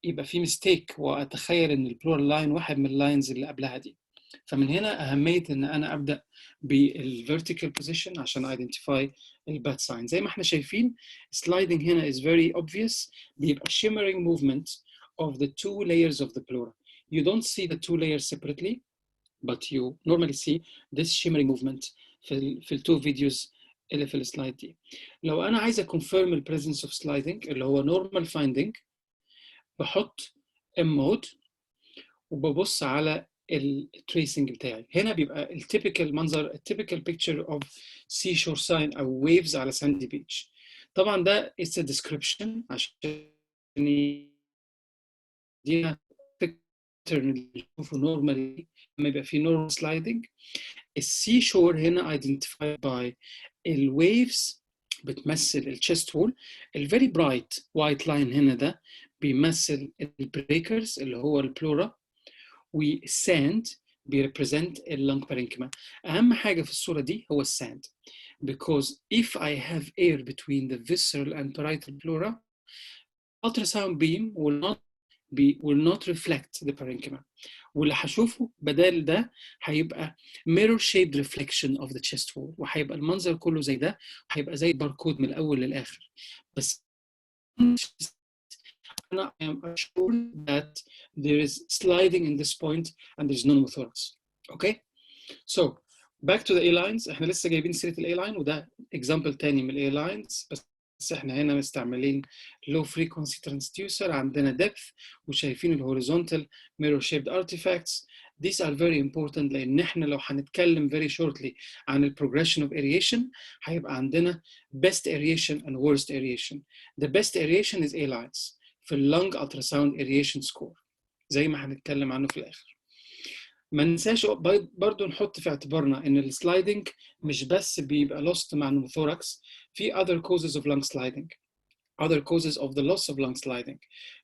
يبقى في ميستيك واتخيل ان البلورال لاين واحد من اللاينز اللي قبلها دي. فمن هنا اهميه ان انا ابدا بالفيرتيكال بوزيشن عشان ايدنتيفاي البات ساين. زي ما احنا شايفين sliding هنا is very obvious، بيبقى shimmering movement of the two layers of the pleura. You don't see the two layers separately, but you normally see this shimmering movement في التو فيديوز اللي في السلايد دي. لو انا عايز confirm the presence of sliding اللي هو normal finding، بحط M mode وببص على التريسنج بتاعي. هنا بيبقى التيبيكال منظر، التيبيكال picture of seashore sign او waves على sandy beach. طبعا ده it's a description عشان دي اللي بنشوفه نورمالي لما يبقى في نورمال سلايدنج. السي شور هنا identified by الويفز بتمثل الشيست وول. الفيري برايت وايت لاين هنا ده بيمثل البريكرز اللي هو البلورا، والساند بيريبريزنت اللنج بارينكما. اهم حاجه في الصوره دي هو الساند because if I have air between the visceral and parietal pleura, ultrasound beam will not reflect the parenchyma. واللي هشوفه بدال ده هيبقى mirror shaped reflection of the chest wall، وهيبقى المنظر كله زي ده، وهيبقى زي الباركود من الاول للاخر. بس I am assured that there is sliding in this point and there is no pneumothorax. Okay? So back to the A lines. احنا لسه جايبين سيره الاي لاين، وده example تاني من الاي لاينز، بس احنا هنا مستعملين low frequency transducer، عندنا depth، وشايفين الهوريزونتال mirror shaped artifacts. These are very important لان احنا لو هنتكلم very shortly عن ال progression of aeration هيبقى عندنا best aeration and worst aeration. The best aeration is A lines في اللنج ultrasound aeration score زي ما هنتكلم عنه في الاخر. ما ننساش برضو نحط في اعتبارنا ان السلايدنج مش بس بيبقى lost مع النوموثوركس، في other causes of lung sliding, other causes of the loss of lung sliding.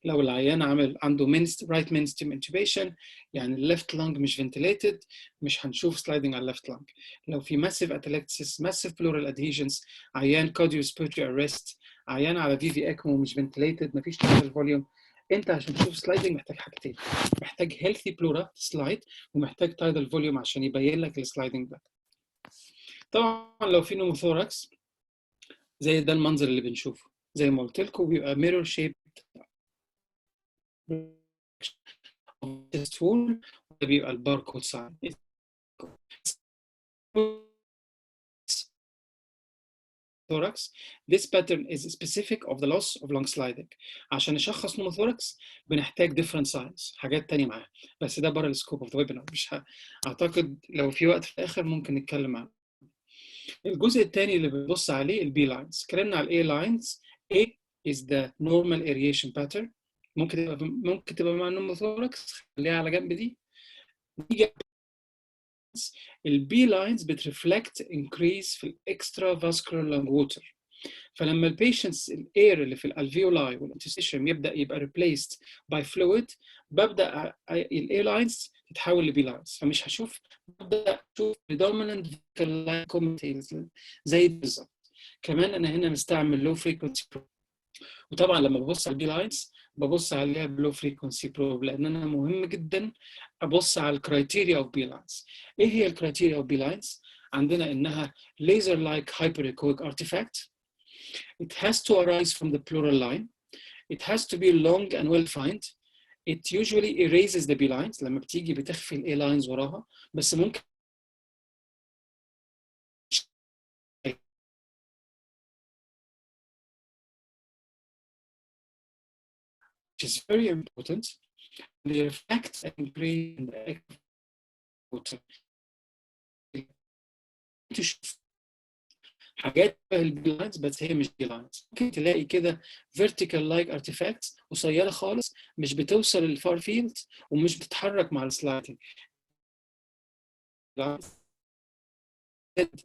لو العيان عنده right mainstem intubation يعني left lung مش ventilated، مش هنشوف sliding على left lung. لو في massive atelectasis, massive pleural adhesions، عيان cardiorespiratory arrest، عيان على VV ECMO مش ventilated، مفيش total volume، انت عشان تشوف سلايدنج محتاج حاجتين، محتاج healthy pleura سلايد، ومحتاج tidal volume عشان يبين لك السلايدنج ده. طبعا لو في نوموثوركس زي ده المنظر اللي بنشوفه، زي ما قلت لكم بيبقى mirror shaped tool، وده بيبقى الباركود ساين. thorax. This pattern is specific of the loss of lung sliding. عشان نشخص نوموثوركس بنحتاج different signs، حاجات تانية معاها، بس ده بره السكوب اوف ذا ويبينار، مش اعتقد لو في وقت في الاخر ممكن نتكلم عنه. الجزء الثاني اللي بنبص عليه البي لاينز. اتكلمنا على الاي لاينز. A is the normal aeration pattern، ممكن تبقى مع النوموثوركس، خليها على جنب دي. البي لاينز بترفلكت increase في الاكسترا فاسكولار لانج ووتر. فلما البيشنتس الاير اللي في الالفيولاي والانتستيشن يبدا يبقى replaced by fluid، ببدا الاي لاينز تتحول لبي لاينز، فمش هشوف، ببدا اشوف predominant comettails زي بالظبط. كمان انا هنا مستعمل لو فريكونسي بروب، وطبعا لما ببص على البي لاينز ببص عليها بلو فريكونسي بروب، لان انا مهم جدا ابص على الكرايتيريا اوف بي لاينز. ايه هي الكرايتيريا اوف بي لاينز؟ عندنا انها laser like hyperechoic artifact. It has to arise from the pleural line. It has to be long and well defined. it usually erases the B lines. لما بتيجي بتخفي ال A lines وراها، بس ممكن which is very important. They reflect and create in the water. تشوف حاجات البي لاينز بس هي مش بي لاينز. ممكن تلاقي كده vertical like artifacts قصيره خالص مش بتوصل للفار فيلد ومش بتتحرك مع السلايدنج.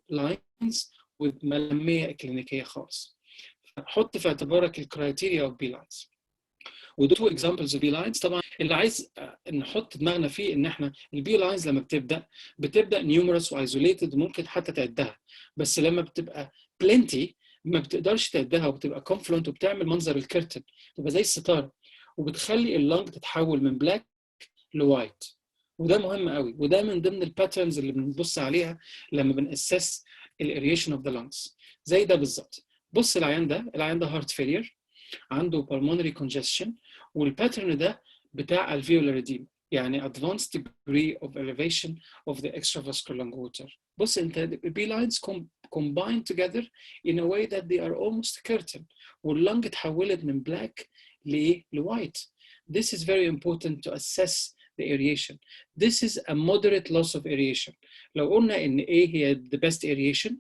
لاينز وملاميه كلينيكيه خالص. حط في اعتبارك الكرايتيريا اوف بي لاينز. ودول تو اكزامبلز اوف بي لاينز. طبعا اللي عايز نحط دماغنا فيه ان احنا البي لاينز لما بتبدا نيومرس وايزوليتد وممكن حتى تعدها، بس لما بتبقى بلنتي ما بتقدرش تعدها وبتبقى كونفلونت وبتعمل منظر الكرتن، تبقى زي الستاره وبتخلي اللنج تتحول من بلاك لوايت. وده مهم قوي، وده من ضمن الباترنز اللي بنبص عليها لما بنأسس الاريشن اوف ذا لانجز. زي ده بالظبط. بص العيان ده هارت فيلير، عنده pulmonary congestion، والباترن ده بتاع alveolar edema، يعني advanced degree of elevation of the extravascular lung water. بص انت B lines combine together in a way that they are almost curtain، واللنج اتحولت من black لwhite. This is very important to assess the aeration. This is a moderate loss of aeration. لو قلنا ان A هي the best aeration،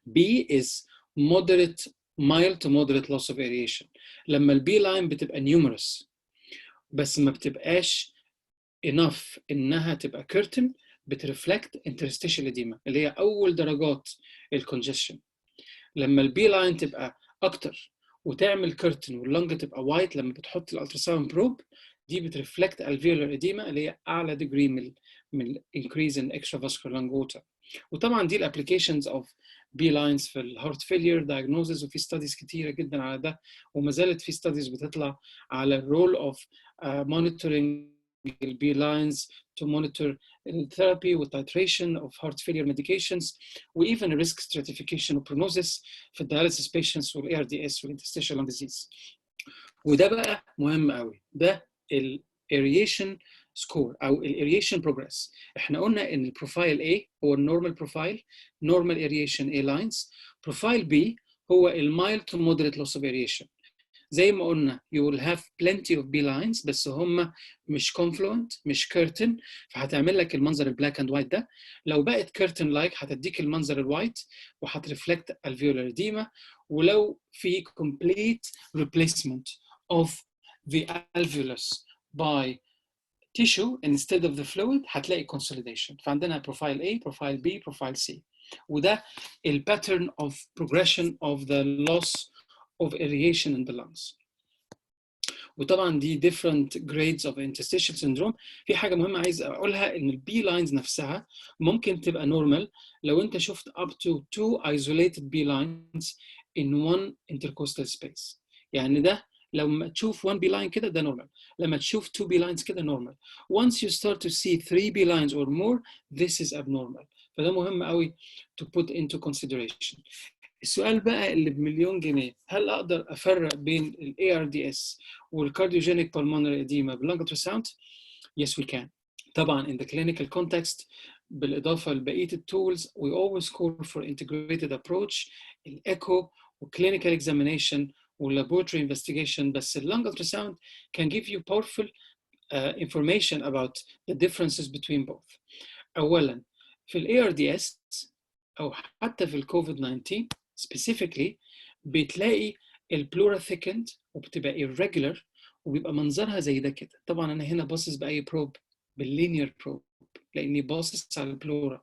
B is moderate mild to moderate loss of aeration. لما البي لاين بتبقى numerous بس ما بتبقاش enough انها تبقى curtain، بترفلكت interstitial edema اللي هي اول درجات الكونجستشن. لما البي لاين تبقى اكتر وتعمل curtain واللنج تبقى وايت لما بتحط الالتراساوند بروب، دي بترفلكت alveolar edema اللي هي اعلى degree من increase in extravascular lung water. وطبعا دي الابليكيشنز اوف بي لاينز في الهارت فيلير دايجنوزز، وفي ستاديز كتيره جدا على ده، وما زالت في ستاديز بتطلع على الرول اوف مونيتورنج البي لاينز to monitor الثيرابي والتيتريشن اوف هارت فيلير ميديكيشنز، وايفن ريسك stratification وبروجنوزس في الدياليسيس بيشنتس والاي ار دي اس والانترستيشال لانج ديزيز. وده بقى مهم قوي، ده الاريشن سكور او الاريشن بروجرس. احنا قلنا ان البروفايل A هو النورمال بروفايل، نورمال اريشن A لاينز. بروفايل B هو المايلد تو مودريت لوس اوف اريشن. زي ما قلنا you will have plenty of B lines بس هم مش confluent مش curtain، فهتعمل لك المنظر البلاك اند وايت ده. لو بقت curtain like هتديك المنظر الوايت وهترفلكت alveolar edema. ولو في complete replacement of the alveolus by tissue instead of the fluid هتلاقي consolidation. فعندنا profile A, profile B, profile C. وده ال pattern of progression of the loss of aeration in the lungs. وطبعا دي different grades of interstitial syndrome. في حاجة مهمة عايز أقولها، إن ال B lines نفسها ممكن تبقى normal لو أنت شفت up to 2 isolated B lines in one intercostal space. يعني ده لما تشوف 1 B line كده ده normal، لما تشوف 2 B lines كده normal. Once you start to see 3 B lines or more, this is abnormal. فده مهم قوي to put into consideration. السؤال بقى اللي بمليون جنيه، هل اقدر افرق بين ال ARDS والكارديوجينيك pulmonary edema باللنج ultrasound؟ Yes we can. طبعا in the clinical context بالاضافه لبقيه التولز we always call for integrated approach، الايكو وclinical examination والlaboratory investigation. بس اللنج ultrasound can give you powerful information about the differences between both. اولا في ال ARDS او حتى في الكوفيد 19 specifically بتلاقي البلورا thickened وبتبقى irregular وبيبقى منظرها زي ده كده. طبعا انا هنا باصص باي بروب، باللينير بروب، لاني باصص على البلورا.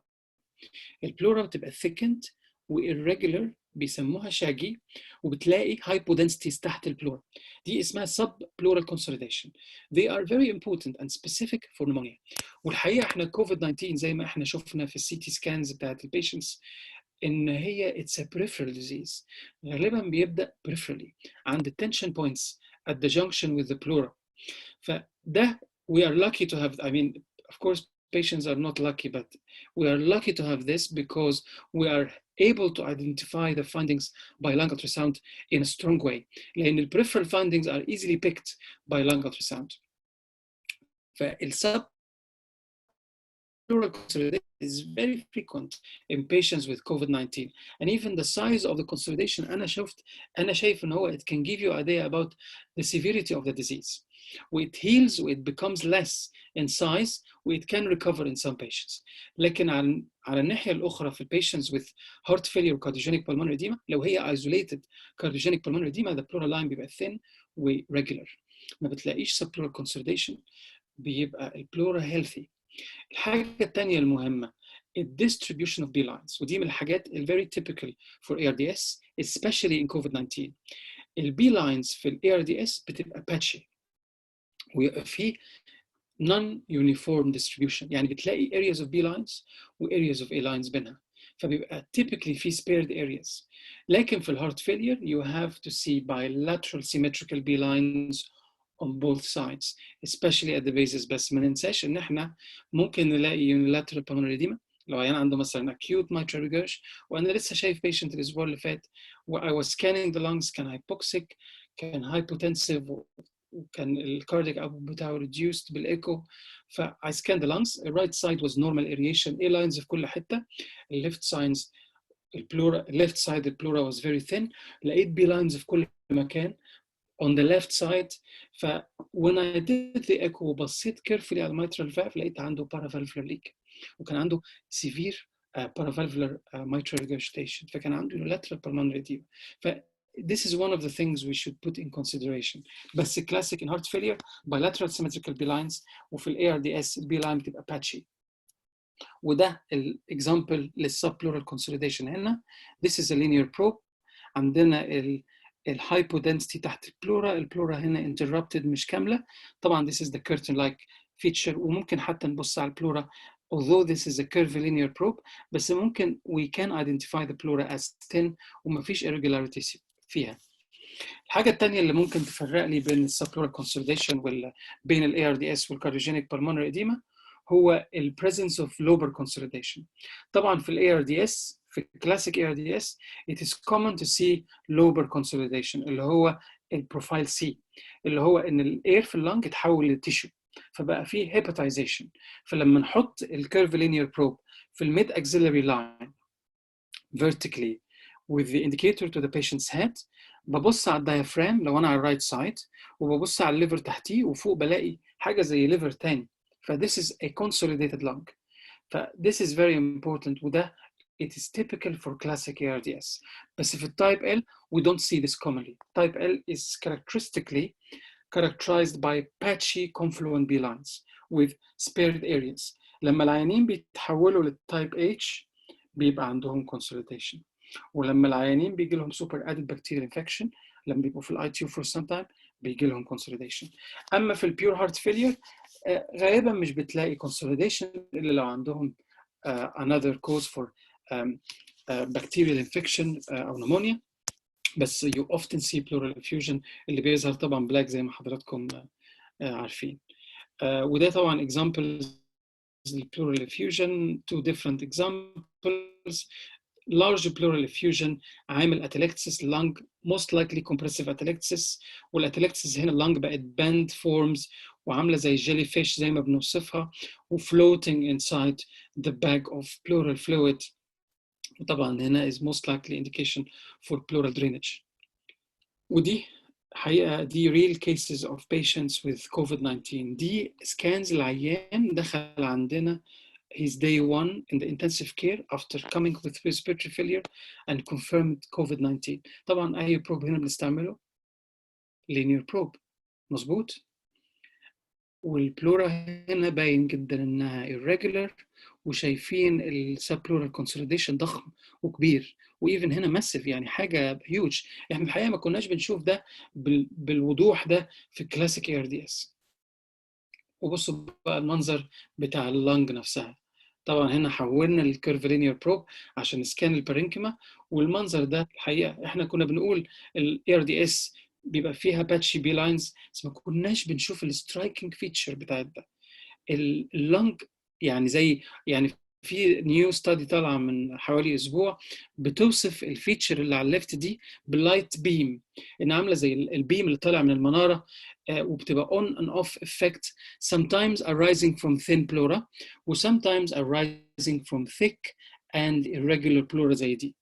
البلورا بتبقى thickened وirregular بيسموها شاجي، وبتلاقي hypodensities تحت البلورا. دي اسمها subpleural consolidation. They are very important and specific for pneumonia. والحقيقه احنا كوفيد 19 زي ما احنا شفنا في السي تي سكانز بتاعت البيشنتس ان هي it's a peripheral disease. غالبا بيبدا peripherally عند tension points at the junction with the pleura. فده we are lucky to have, I mean of course patients are not lucky, but we are lucky to have this because we are able to identify the findings by lung ultrasound in a strong way. لأن the peripheral findings are easily picked by lung ultrasound. فالسب pleural consolidation is very frequent in patients with COVID-19. And even the size of the consolidation, أنا شايف إن هو it can give you an idea about the severity of the disease. It heals, it becomes less in size, it can recover in some patients. لكن على الناحية الأخرى في patients with heart failure cardiogenic pulmonary edema، لو هي isolated cardiogenic pulmonary edema the pleural line بيبقى thin و regular. ما بتلاقيش subpleural consolidation، بيبقى البلورا healthy. الحاجة الثانية المهمة distribution of B lines، ودي من الحاجات very typical for ARDS especially in COVID-19. B lines في ARDS بتبقى patchy ويبقى فيه non-uniform distribution، يعني بتلاقي areas of B lines و areas of A lines بينها، فبيبقى typically في spared areas. لكن في heart failure you have to see bilateral symmetrical B lines on both sides especially at the bases. بس ما ننساش ان احنا ممكن نلاقي unilateral pulmonary edema لو عيان عنده مثلا acute mitral regurg، وانا لسه شايف patient الاسبوع اللي فات و I was scanning the lungs كان hypoxic كان hypotensive وكان الكاردياك output بتاعه reduced بالايكو. ف I scanned the lungs, the right side was normal aeration, A lines في كل حته، left sides البلورا left side البلورا was very thin، لقيت B lines في كل مكان on the left side. ف when I did the echo وبصيت carefully على mitral valve لقيت عنده paravalvular leak وكان عنده severe paravalvular mitral regurgitation، فكان عنده unilateral pulmonary edema. ف this is one of the things we should put in consideration. بس classic in heart failure bilateral symmetrical B lines، وفي ال ARDS B line بتبقى patchy. وده الexample للsubpleural consolidation. هنا this is a linear probe، عندنا الهايبودنسيتي تحت البلورا هنا interrupted مش كامله. طبعا this is the curtain like feature، وممكن حتى نبص على البلورا although this is a curvilinear probe بس ممكن we can identify the pleura as thin ومفيش irregularities فيها. الحاجه الثانيه اللي ممكن تفرق لي بين السبلورال consolidation وبين ال ARDS والكارديوجينيك pulmonary edema هو ال presence of lobar consolidation. طبعا في ال ARDS في classic ARDS it is common to see lobar consolidation اللي هو البروفايل C، اللي هو ان الاير في اللنج اتحول للتيشو فبقى فيه hepatization. فلما نحط الكيرفيلينير بروب في الميد axillary line vertically with the indicator to the patient's head، ببص على الدايفرام لو انا على الرايت سايد وببص على الليفر تحتيه وفوق بلاقي حاجه زي ليفر تاني. ف this is a consolidated lung. ف this is very important وده it is typical for classic ARDS. بس في type L we don't see this commonly. Type L is characterized by patchy confluent B lines with spared areas. لما العيانين بيتحولوا للtype H بيبقى عندهم consolidation، ولما العيانين بيجي لهم super added bacterial infection لما بيبقوا في الاي تي يو for some time بيجي لهم consolidation. اما في البيور هارت فيلير غالبا مش بتلاقي consolidation الا لو عندهم another cause for bacterial infection او pneumonia. بس you often see pleural effusion اللي بيظهر طبعا black زي ما حضراتكم عارفين. وده طبعا examples pleural effusion, two different examples. Large pleural effusion عامل atelectasis lung most likely compressive atelectasis، والatelectasis هنا اللنج بقت band forms وعامله زي jelly fish زي ما بنوصفها و floating inside the bag of pleural fluid. وطبعا هنا is most likely indication for pleural drainage. ودي حقيقة دي real cases of patients with COVID-19. دي scans العيان دخل عندنا his day one in the intensive care after coming with respiratory failure and confirmed COVID-19. طبعا أي probe هنا بنستعمله linear probe مظبوط، والبلورا هنا باين جدا إنها irregular وشايفين السبلورال consolidation ضخم وكبير وإيفن هنا ماسيف، يعني حاجة huge. إحنا الحقيقة ما كناش بنشوف ده بالوضوح ده في الكلاسيك ARDS. وبصوا بقى المنظر بتاع اللنج نفسها. طبعا هنا حولنا الكيرفيلينير بروب عشان نسكان البارينكيما، والمنظر ده الحقيقه احنا كنا بنقول الاي ار دي اس بيبقى فيها باتشي بي لاينز بس ما كناش بنشوف السترايكنج فيتشر بتاعت ده. اللنج يعني زي يعني في نيو ستادي طالعه من حوالي اسبوع بتوصف الفيتشر اللي على الليفت دي باللايت بيم، ان عامله زي البيم اللي طالع من المناره وبتبقى on and off effect, sometimes arising from thin pleura و sometimes arising from thick and irregular pleura زي دي.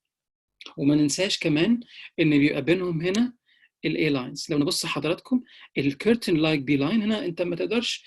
وما ننساش كمان ان بيبقى بينهم هنا الاي لاينز. لو نبص حضراتكم الكيرتن لايك بي لاين هنا انت ما تقدرش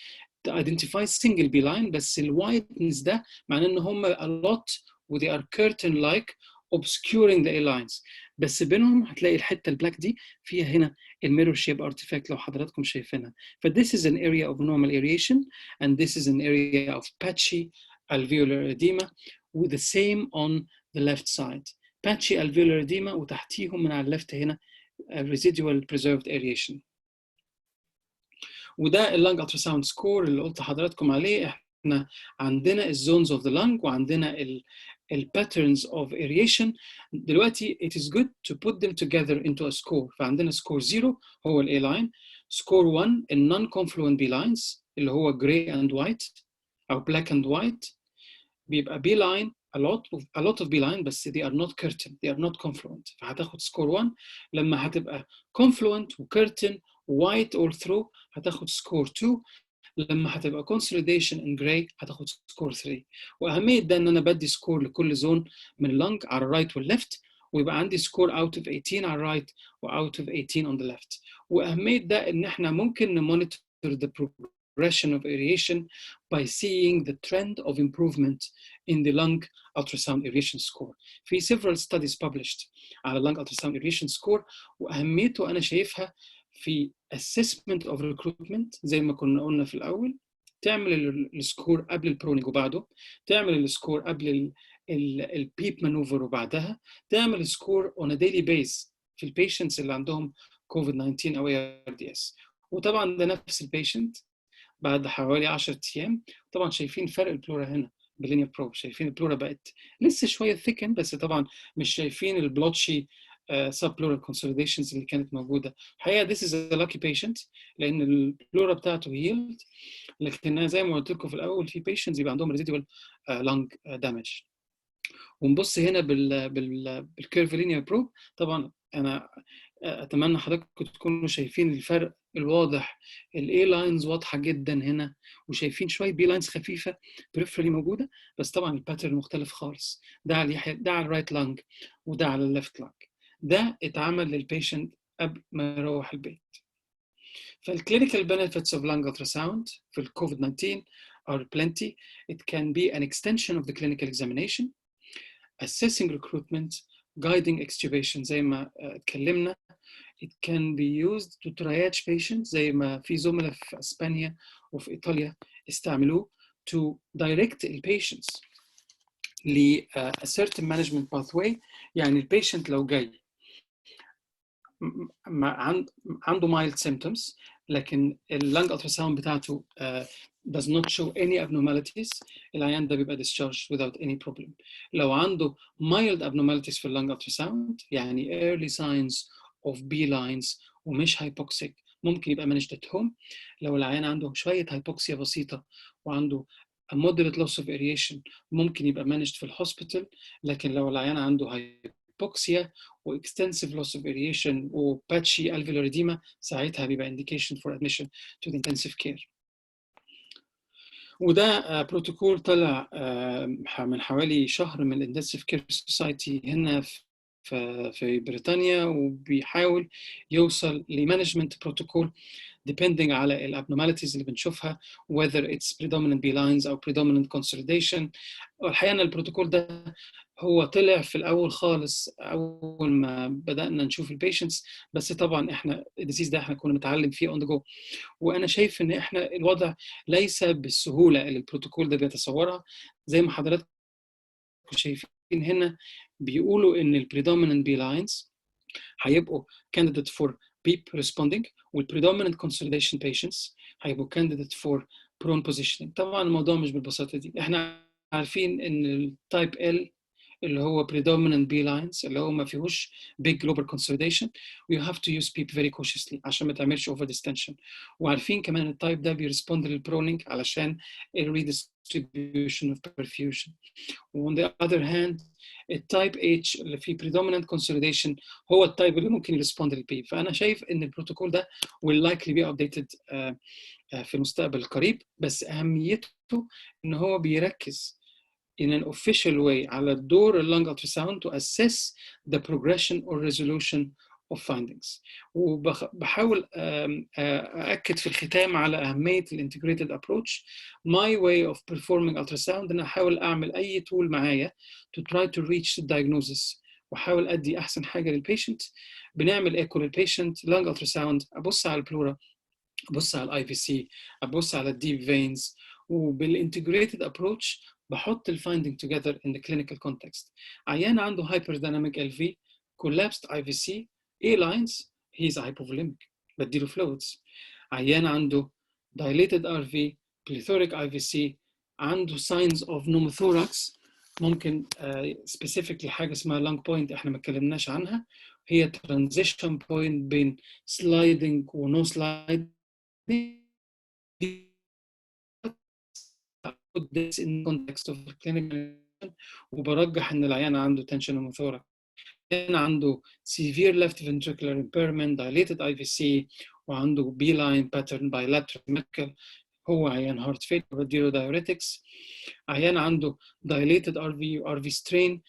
identify single بي لاين، بس الوايتنس ده معناه ان هم a lot و they are curtain like obscuring the A lines، بس بينهم هتلاقي الحته البلاك دي فيها هنا الميرور شيب ارتفاكت لو حضراتكم شايفينها. ف this is an area of normal aeration and this is an area of patchy alveolar edema with the same on the left side. patchy alveolar edema وتحتيهم من على الليفت هنا residual preserved aeration. وده اللنج التراساوند سكور اللي قلت لحضراتكم عليه. احنا عندنا الزونز اوف ذا لنج وعندنا الباترنز اوف aeration. دلوقتي it is good to put them together into a score. فعندنا سكور 0 هو الاي لاين، سكور 1 النون كونفلوينت بي لاينز اللي هو جراي اند وايت او بلاك اند وايت، بيبقى بي لاين a lot of B-line بس they are not curtain, they are not confluent. فهتاخد سكور 1. لما هتبقى confluent و curtain white all through هتاخد سكور 2. لما هتبقى consolidation in gray هتاخد سكور 3. واهميه ده ان انا بدي سكور لكل زون من اللنج على الرايت والليفت، ويبقى عندي سكور out of 18 على الرايت و out of 18 on the left. واهميه ده ان احنا ممكن نمونيتور the progression of aeration by seeing the trend of improvement in the lung ultrasound aeration score. في several studies published على lung ultrasound aeration score، واهميته انا شايفها في assessment of recruitment زي ما كنا قلنا في الأول. تعمل السكور قبل البرونيج وبعده، تعمل السكور قبل البيب مانوفر وبعدها، تعمل السكور on a daily base في البيشنتس اللي عندهم COVID-19 أو ARDS. وطبعا ده نفس البيشنت بعد حوالي 10 أيام. طبعا شايفين فرق البلورا هنا باللينير بروب، شايفين البلورا بقت لسه شوية ثيكن، بس طبعا مش شايفين البلوتشي subpleural consolidations اللي كانت موجوده. الحقيقه this is a lucky patient لان البلورا بتاعته healed، لكن زي ما قلت لكم في الاول في patients يبقى عندهم residual lung damage. ونبص هنا بالكيرف لينير بروب. طبعا انا اتمنى حضراتكم تكونوا شايفين الفرق الواضح، الاي لاينز واضحه جدا هنا، وشايفين شويه بي لاينز خفيفه بريفرالي موجوده، بس طبعا الباترن مختلف خالص. ده على الرايت لانج وده على الليفت لانج. ده اتعمل للبيشنت قبل ما يروح البيت. فالكلينيكال benefits of lung ultrasound في الكوفيد 19 are plenty. It can be an extension of the clinical examination, assessing recruitment, guiding extubation زي ما اتكلمنا. It can be used to triage patients زي ما في زملاء في اسبانيا وفي ايطاليا استعملوه to direct the patients ل a certain management pathway. يعني البيشنت لو جاي عنده mild symptoms لكن اللنج ultrasound بتاعته does not show any abnormalities، العيان ده بيبقى discharged without any problem. لو عنده mild abnormalities في اللنج ultrasound يعني early signs of B lines ومش hypoxic ممكن يبقى managed at home. لو العيان عنده شوية hypoxia بسيطة وعنده a moderate loss of aeration ممكن يبقى managed في الهوسبيتال. لكن لو العيان عنده hypoxia و extensive loss of aeration و patchy alveolar edema ساعتها بيبقى indication for admission to the intensive care. وده بروتوكول طلع من حوالي شهر من الانتنسيف كير سوسايتي هنا في بريطانيا، وبيحاول يوصل لمانجمنت بروتوكول depending على الابنورماليتيز اللي بنشوفها whether it's predominant B lines أو predominant consolidation. والحقيقة أن البروتوكول ده هو طلع في الأول خالص أول ما بدأنا نشوف البيشنتس، بس طبعا إحنا الديزيز ده إحنا كنا بنتعلم فيه on the go. وأنا شايف إن إحنا الوضع ليس بالسهولة اللي البروتوكول ده بيتصورها. زي ما حضراتكم شايفين هنا بيقولوا إن predominant B lines هيبقوا candidate for PEEP responding والpredominant consolidation patients هيبقوا candidate for prone positioning. طبعا الموضوع مش بالبساطة دي. احنا عارفين ان التايب L اللي هو predominant B lines اللي هو ما فيهوش big global consolidation. you have to use PEEP very cautiously عشان ما تعملش over distension. وعارفين كمان التايب ده بيرسبوند للبرونينج علشان redistribution of perfusion. on the other hand التايب H اللي فيه predominant consolidation هو التايب اللي ممكن يرسبوند للبيب. فأنا شايف إن البروتوكول ده will likely be updated في المستقبل القريب، بس أهميته إن هو بيركز in an official way على دور lung ultrasound to assess the progression or resolution of findings. وبحاول أأكد في الختام على أهمية integrated approach. My way of performing ultrasound أنا أحاول أعمل أي tool معايا to try to reach the diagnosis وأحاول أدي أحسن حاجة للبيشنت. بنعمل إيكو للبيشنت lung ultrasound، أبص على البلورا، أبص على الآي في سي، أبص على الديب فينز، وبالintegrated approach بحط الفايندينج together in the clinical context. عيان عنده hyperdynamic LV collapsed IVC A lines he's hypovolemic بديله fluids. عيان عنده dilated RV plethoric IVC عنده signs of pneumothorax ممكن specifically حاجة اسمها lung point احنا ما اتكلمناش عنها، هي transition point بين sliding و no sliding. put this in context of clinical وبرجح ان العيان عنده tension pneumothorax. عنده severe left ventricular impairment dilated IVC وعنده B-line pattern bilateral medical، هو عيان heart failure بديله diuretics. عيان عنده dilated RV strain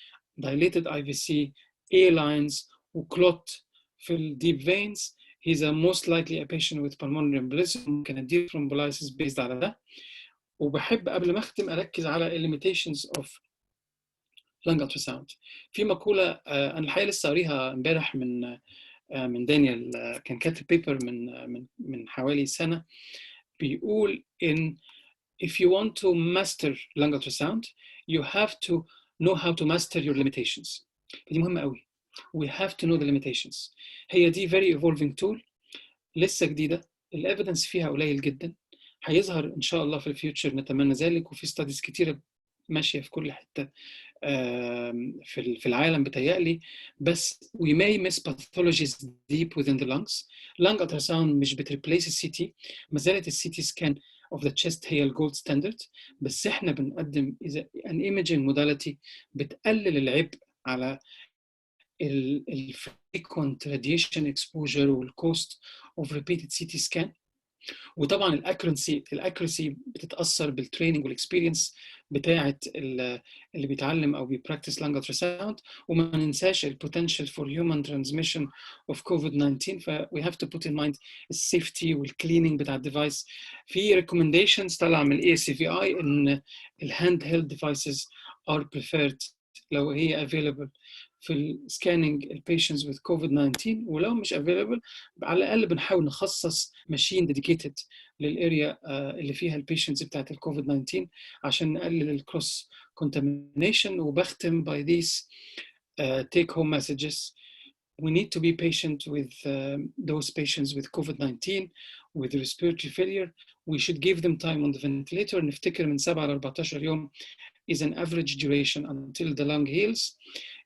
dilated IVC A lines وclot في ال deep veins. He's a most likely a patient with pulmonary embolism ممكن اديله thrombolysis based على ده. وبحب قبل ما اختم اركز على limitations of lung ultrasound. في مقوله انا الحقيقه لسه قاريها امبارح من دانيال، كان كاتب بيبر من حوالي سنه بيقول ان if you want to master lung ultrasound you have to know how to master your limitations. دي مهمه قوي. we have to know the limitations. هي دي very evolving tool لسه جديده، الايفيدنس فيها قليل جدا، هيظهر ان شاء الله في الفيوتشر نتمنى ذلك، وفي ستاديز كتيره ماشيه في كل حته في العالم بتهيألي. بس we may miss pathologies deep within the lungs. lung ultrasound مش بتريبليس السي تي، ما زالت السي تي سكان of the chest هي الجولد ستاندرد، بس احنا بنقدم an imaging modality بتقلل العبء على ال frequent radiation exposure والcost of repeated CT scan. وطبعا الاكيرسي بتتاثر بالتريننج والاكسبيرينس بتاعه اللي بيتعلم او بيبراكتس لانج التراساوند. وما ننساش البوتنشال فور هيومن ترانسميشن اوف كوفيد 19، ف we have to put in mind السيفتي والكليننج بتاع الديفايس. في ريكومنديشنز طالعه من الاي سي في اي ان الهاند هيلد ديفايسز ار بريفيرد لو هي available في السكاننج البيشنتس with COVID-19، ولو مش available على الاقل بنحاول نخصص ماشين ديديكيتد للاريا اللي فيها البيشنتس بتاعت الكوفيد 19 عشان نقلل الكروس كونتامينيشن. وبختم by these take home messages. We need to be patient with those patients with COVID-19 with respiratory failure. We should give them time on the ventilator. نفتكر من 7 ل 14 يوم is an average duration until the lung heals.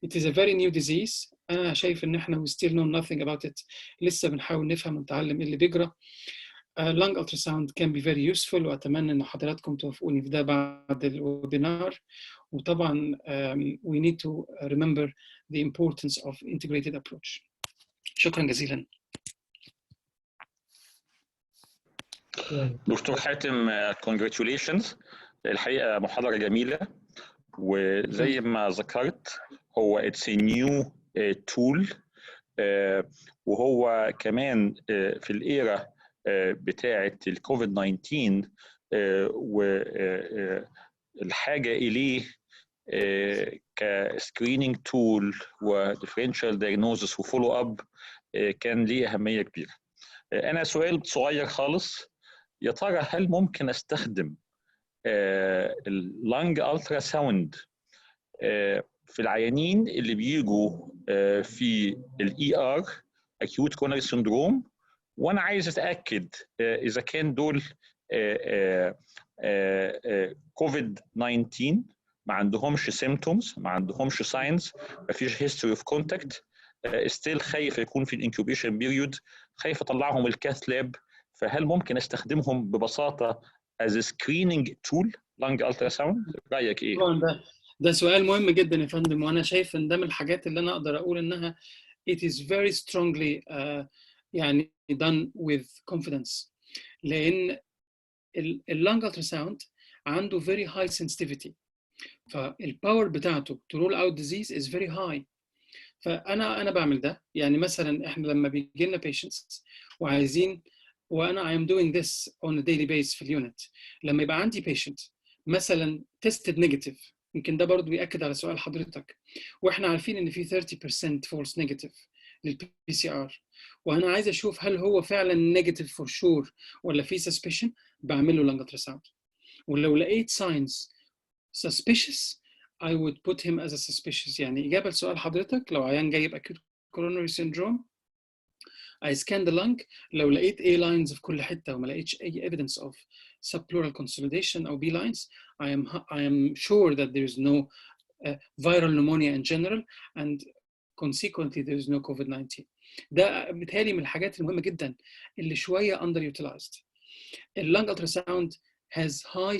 It is a very new disease. أنا شايف إن إحنا we still know nothing about it. لسه بنحاول نفهم ونتعلم إيه اللي بيجرى. Lung ultrasound can be very useful، وأتمنى إن حضراتكم توافقوني في ده بعد الويبينار. وطبعا we need to remember the importance of integrated approach. شكرا جزيلا. دكتور حاتم congratulations، الحقيقة محاضرة جميلة، وزي ما ذكرت هو it's a new tool، وهو كمان في الإيرا بتاعة الكوفيد 19 والحاجة إليه كسكرينينج تول وديفرنشال دايجنوزس وفولو اب كان ليه أهمية كبيرة. أنا سؤال صغير خالص، يا ترى هل ممكن أستخدم اللانج الترا ساوند في العيانين اللي بيجوا في الاي ار acute coronary syndrome وانا عايز اتاكد اذا كان دول كوفيد 19 ما عندهمش سيمتومز، ما عندهمش ساينز، ما فيش هيستوري اوف كونتاكت، ستيل خايف يكون في الانكيوبيشن بيريود، خايف اطلعهم الكاث لاب. فهل ممكن استخدمهم ببساطه از سكريننج تول لانج الترا ساوند؟ رايك ايه؟ طبعا ده سؤال مهم جدا يا فندم، وانا شايف ان ده من الحاجات اللي انا اقدر اقول انها it is very strongly يعني done with confidence، لان اللانج التراساوند عنده very high sensitivity، فالباور بتاعته to rule out disease is very high. فانا بعمل ده. يعني مثلا احنا لما بيجي لنا patients وعايزين، وانا I am doing this on a daily basis في اليونت، لما يبقى عندي patient مثلا tested negative، يمكن ده برضو بيأكد على سؤال حضرتك، واحنا عارفين ان في 30% false negative للبي سي ار، وانا عايز اشوف هل هو فعلا نيجاتيف فور شور ولا في suspicion، بعمل له لانج التراساوند. ولو لقيت signs suspicious I would put him as a suspicious. يعني إجابة لسؤال حضرتك، لو عيان جايب acute coronary syndrome I scan the lung، لو لقيت A lines في كل حتة وما لقيتش أي evidence of subpleural consolidation أو B lines I am sure that there is no viral pneumonia in general and consequently there is no COVID-19. ده بالتالي من الحاجات المهمة جدا اللي شوية underutilized. اللانج ultrasound has high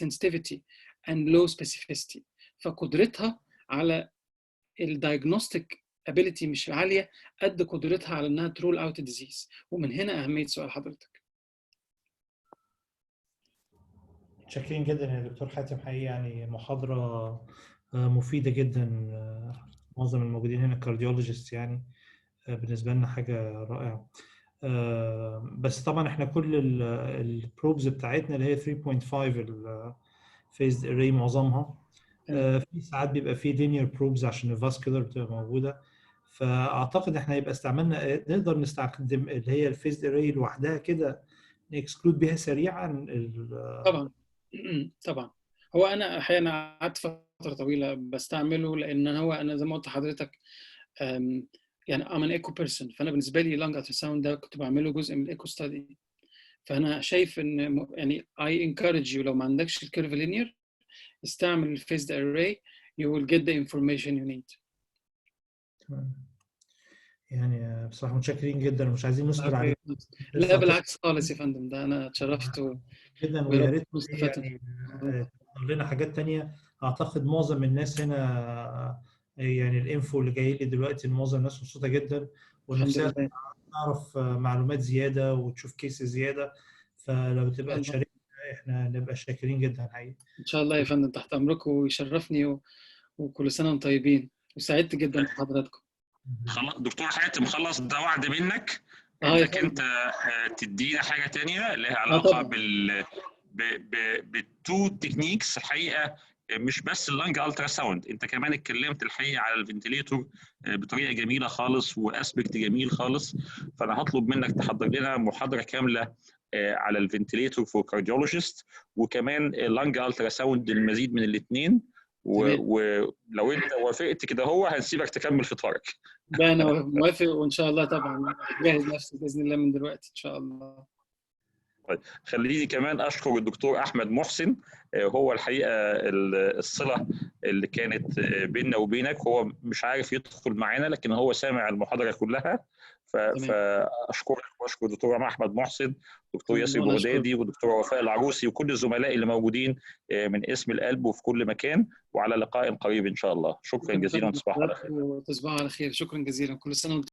sensitivity and low specificity، فقدرتها على الدايجنوستيك ability مش عالية قد قدرتها على انها ترول اوت الديزيز، ومن هنا اهمية سؤال حضرتك. شاكرين جدا يا دكتور حاتم، حقيقي يعني محاضرة مفيدة جدا. معظم الموجودين هنا كارديولوجيست، يعني بالنسبة لنا حاجة رائعة. بس طبعا احنا كل البروبز بتاعتنا اللي هي 3.5 الفيزد اري معظمها، في ساعات بيبقى في لينير بروبز عشان الفاسكولار بتبقى موجودة. فاعتقد احنا يبقى استعملنا نقدر نستخدم اللي هي الفيزد اري لوحدها كده، نكسكلود بيها سريعا طبعا طبعا. هو انا احيانا قعدت فتره طويله بستعمله، لان هو انا زي ما قلت لحضرتك يعني I'm an echo person، فانا بالنسبه لي لانج التراساوند ده كنت بعمله جزء من الايكو ستادي. فانا شايف ان يعني I encourage you لو ما عندكش الكيرفلينير استعمل الفيزد array، you will get the information you need. يعني بصراحة متشكرين جدا ومش عايزين نصبر عليك. لا بالعكس خالص يا فندم، ده انا اتشرفت جدا، ويا ريت استفدت. يعني تقول لنا حاجات تانية. اعتقد معظم الناس هنا يعني الانفو اللي جاي لي دلوقتي ان معظم الناس مبسوطة جدا ونفسها تعرف معلومات زيادة وتشوف كيس زيادة، فلو تبقى تشاركنا احنا نبقى شاكرين جدا حقيقي. ان شاء الله يا فندم، تحت امركم ويشرفني، وكل سنة وانتم طيبين، وسعدت جدا بحضراتكم. خلاص دكتور حاتم، خلص ده وعد منك انك انت تدينا حاجه تانية لها علاقه بالتو تكنيكس. الحقيقه مش بس اللانج الترا ساوند، انت كمان اتكلمت الحقيقه على الفنتليتور بطريقه جميله خالص واسبكت جميل خالص. فانا هطلب منك تحضر لنا محاضره كامله على الفنتليتور فور كارديولوجيست، وكمان اللانج الترا ساوند، المزيد من الاثنين. ولو انت وافقت كده هو هنسيبك تكمل فطارك. ده انا موافق، وان شاء الله طبعا جاهز نفسي باذن الله من دلوقتي ان شاء الله. طيب خليني كمان اشكر الدكتور احمد محسن، هو الحقيقه الصله اللي كانت بيننا وبينك، هو مش عارف يدخل معانا لكن هو سامع المحاضره كلها. فاشكرك واشكر الدكتور احمد محسن، دكتور ياسر بغدادي، والدكتوره وفاء العروسي، وكل الزملاء اللي موجودين من اسم القلب وفي كل مكان، وعلى لقاء قريب ان شاء الله. شكرا جزيلا، تصبحوا على خير. وتصبحوا على خير. شكرا جزيلا، كل سنه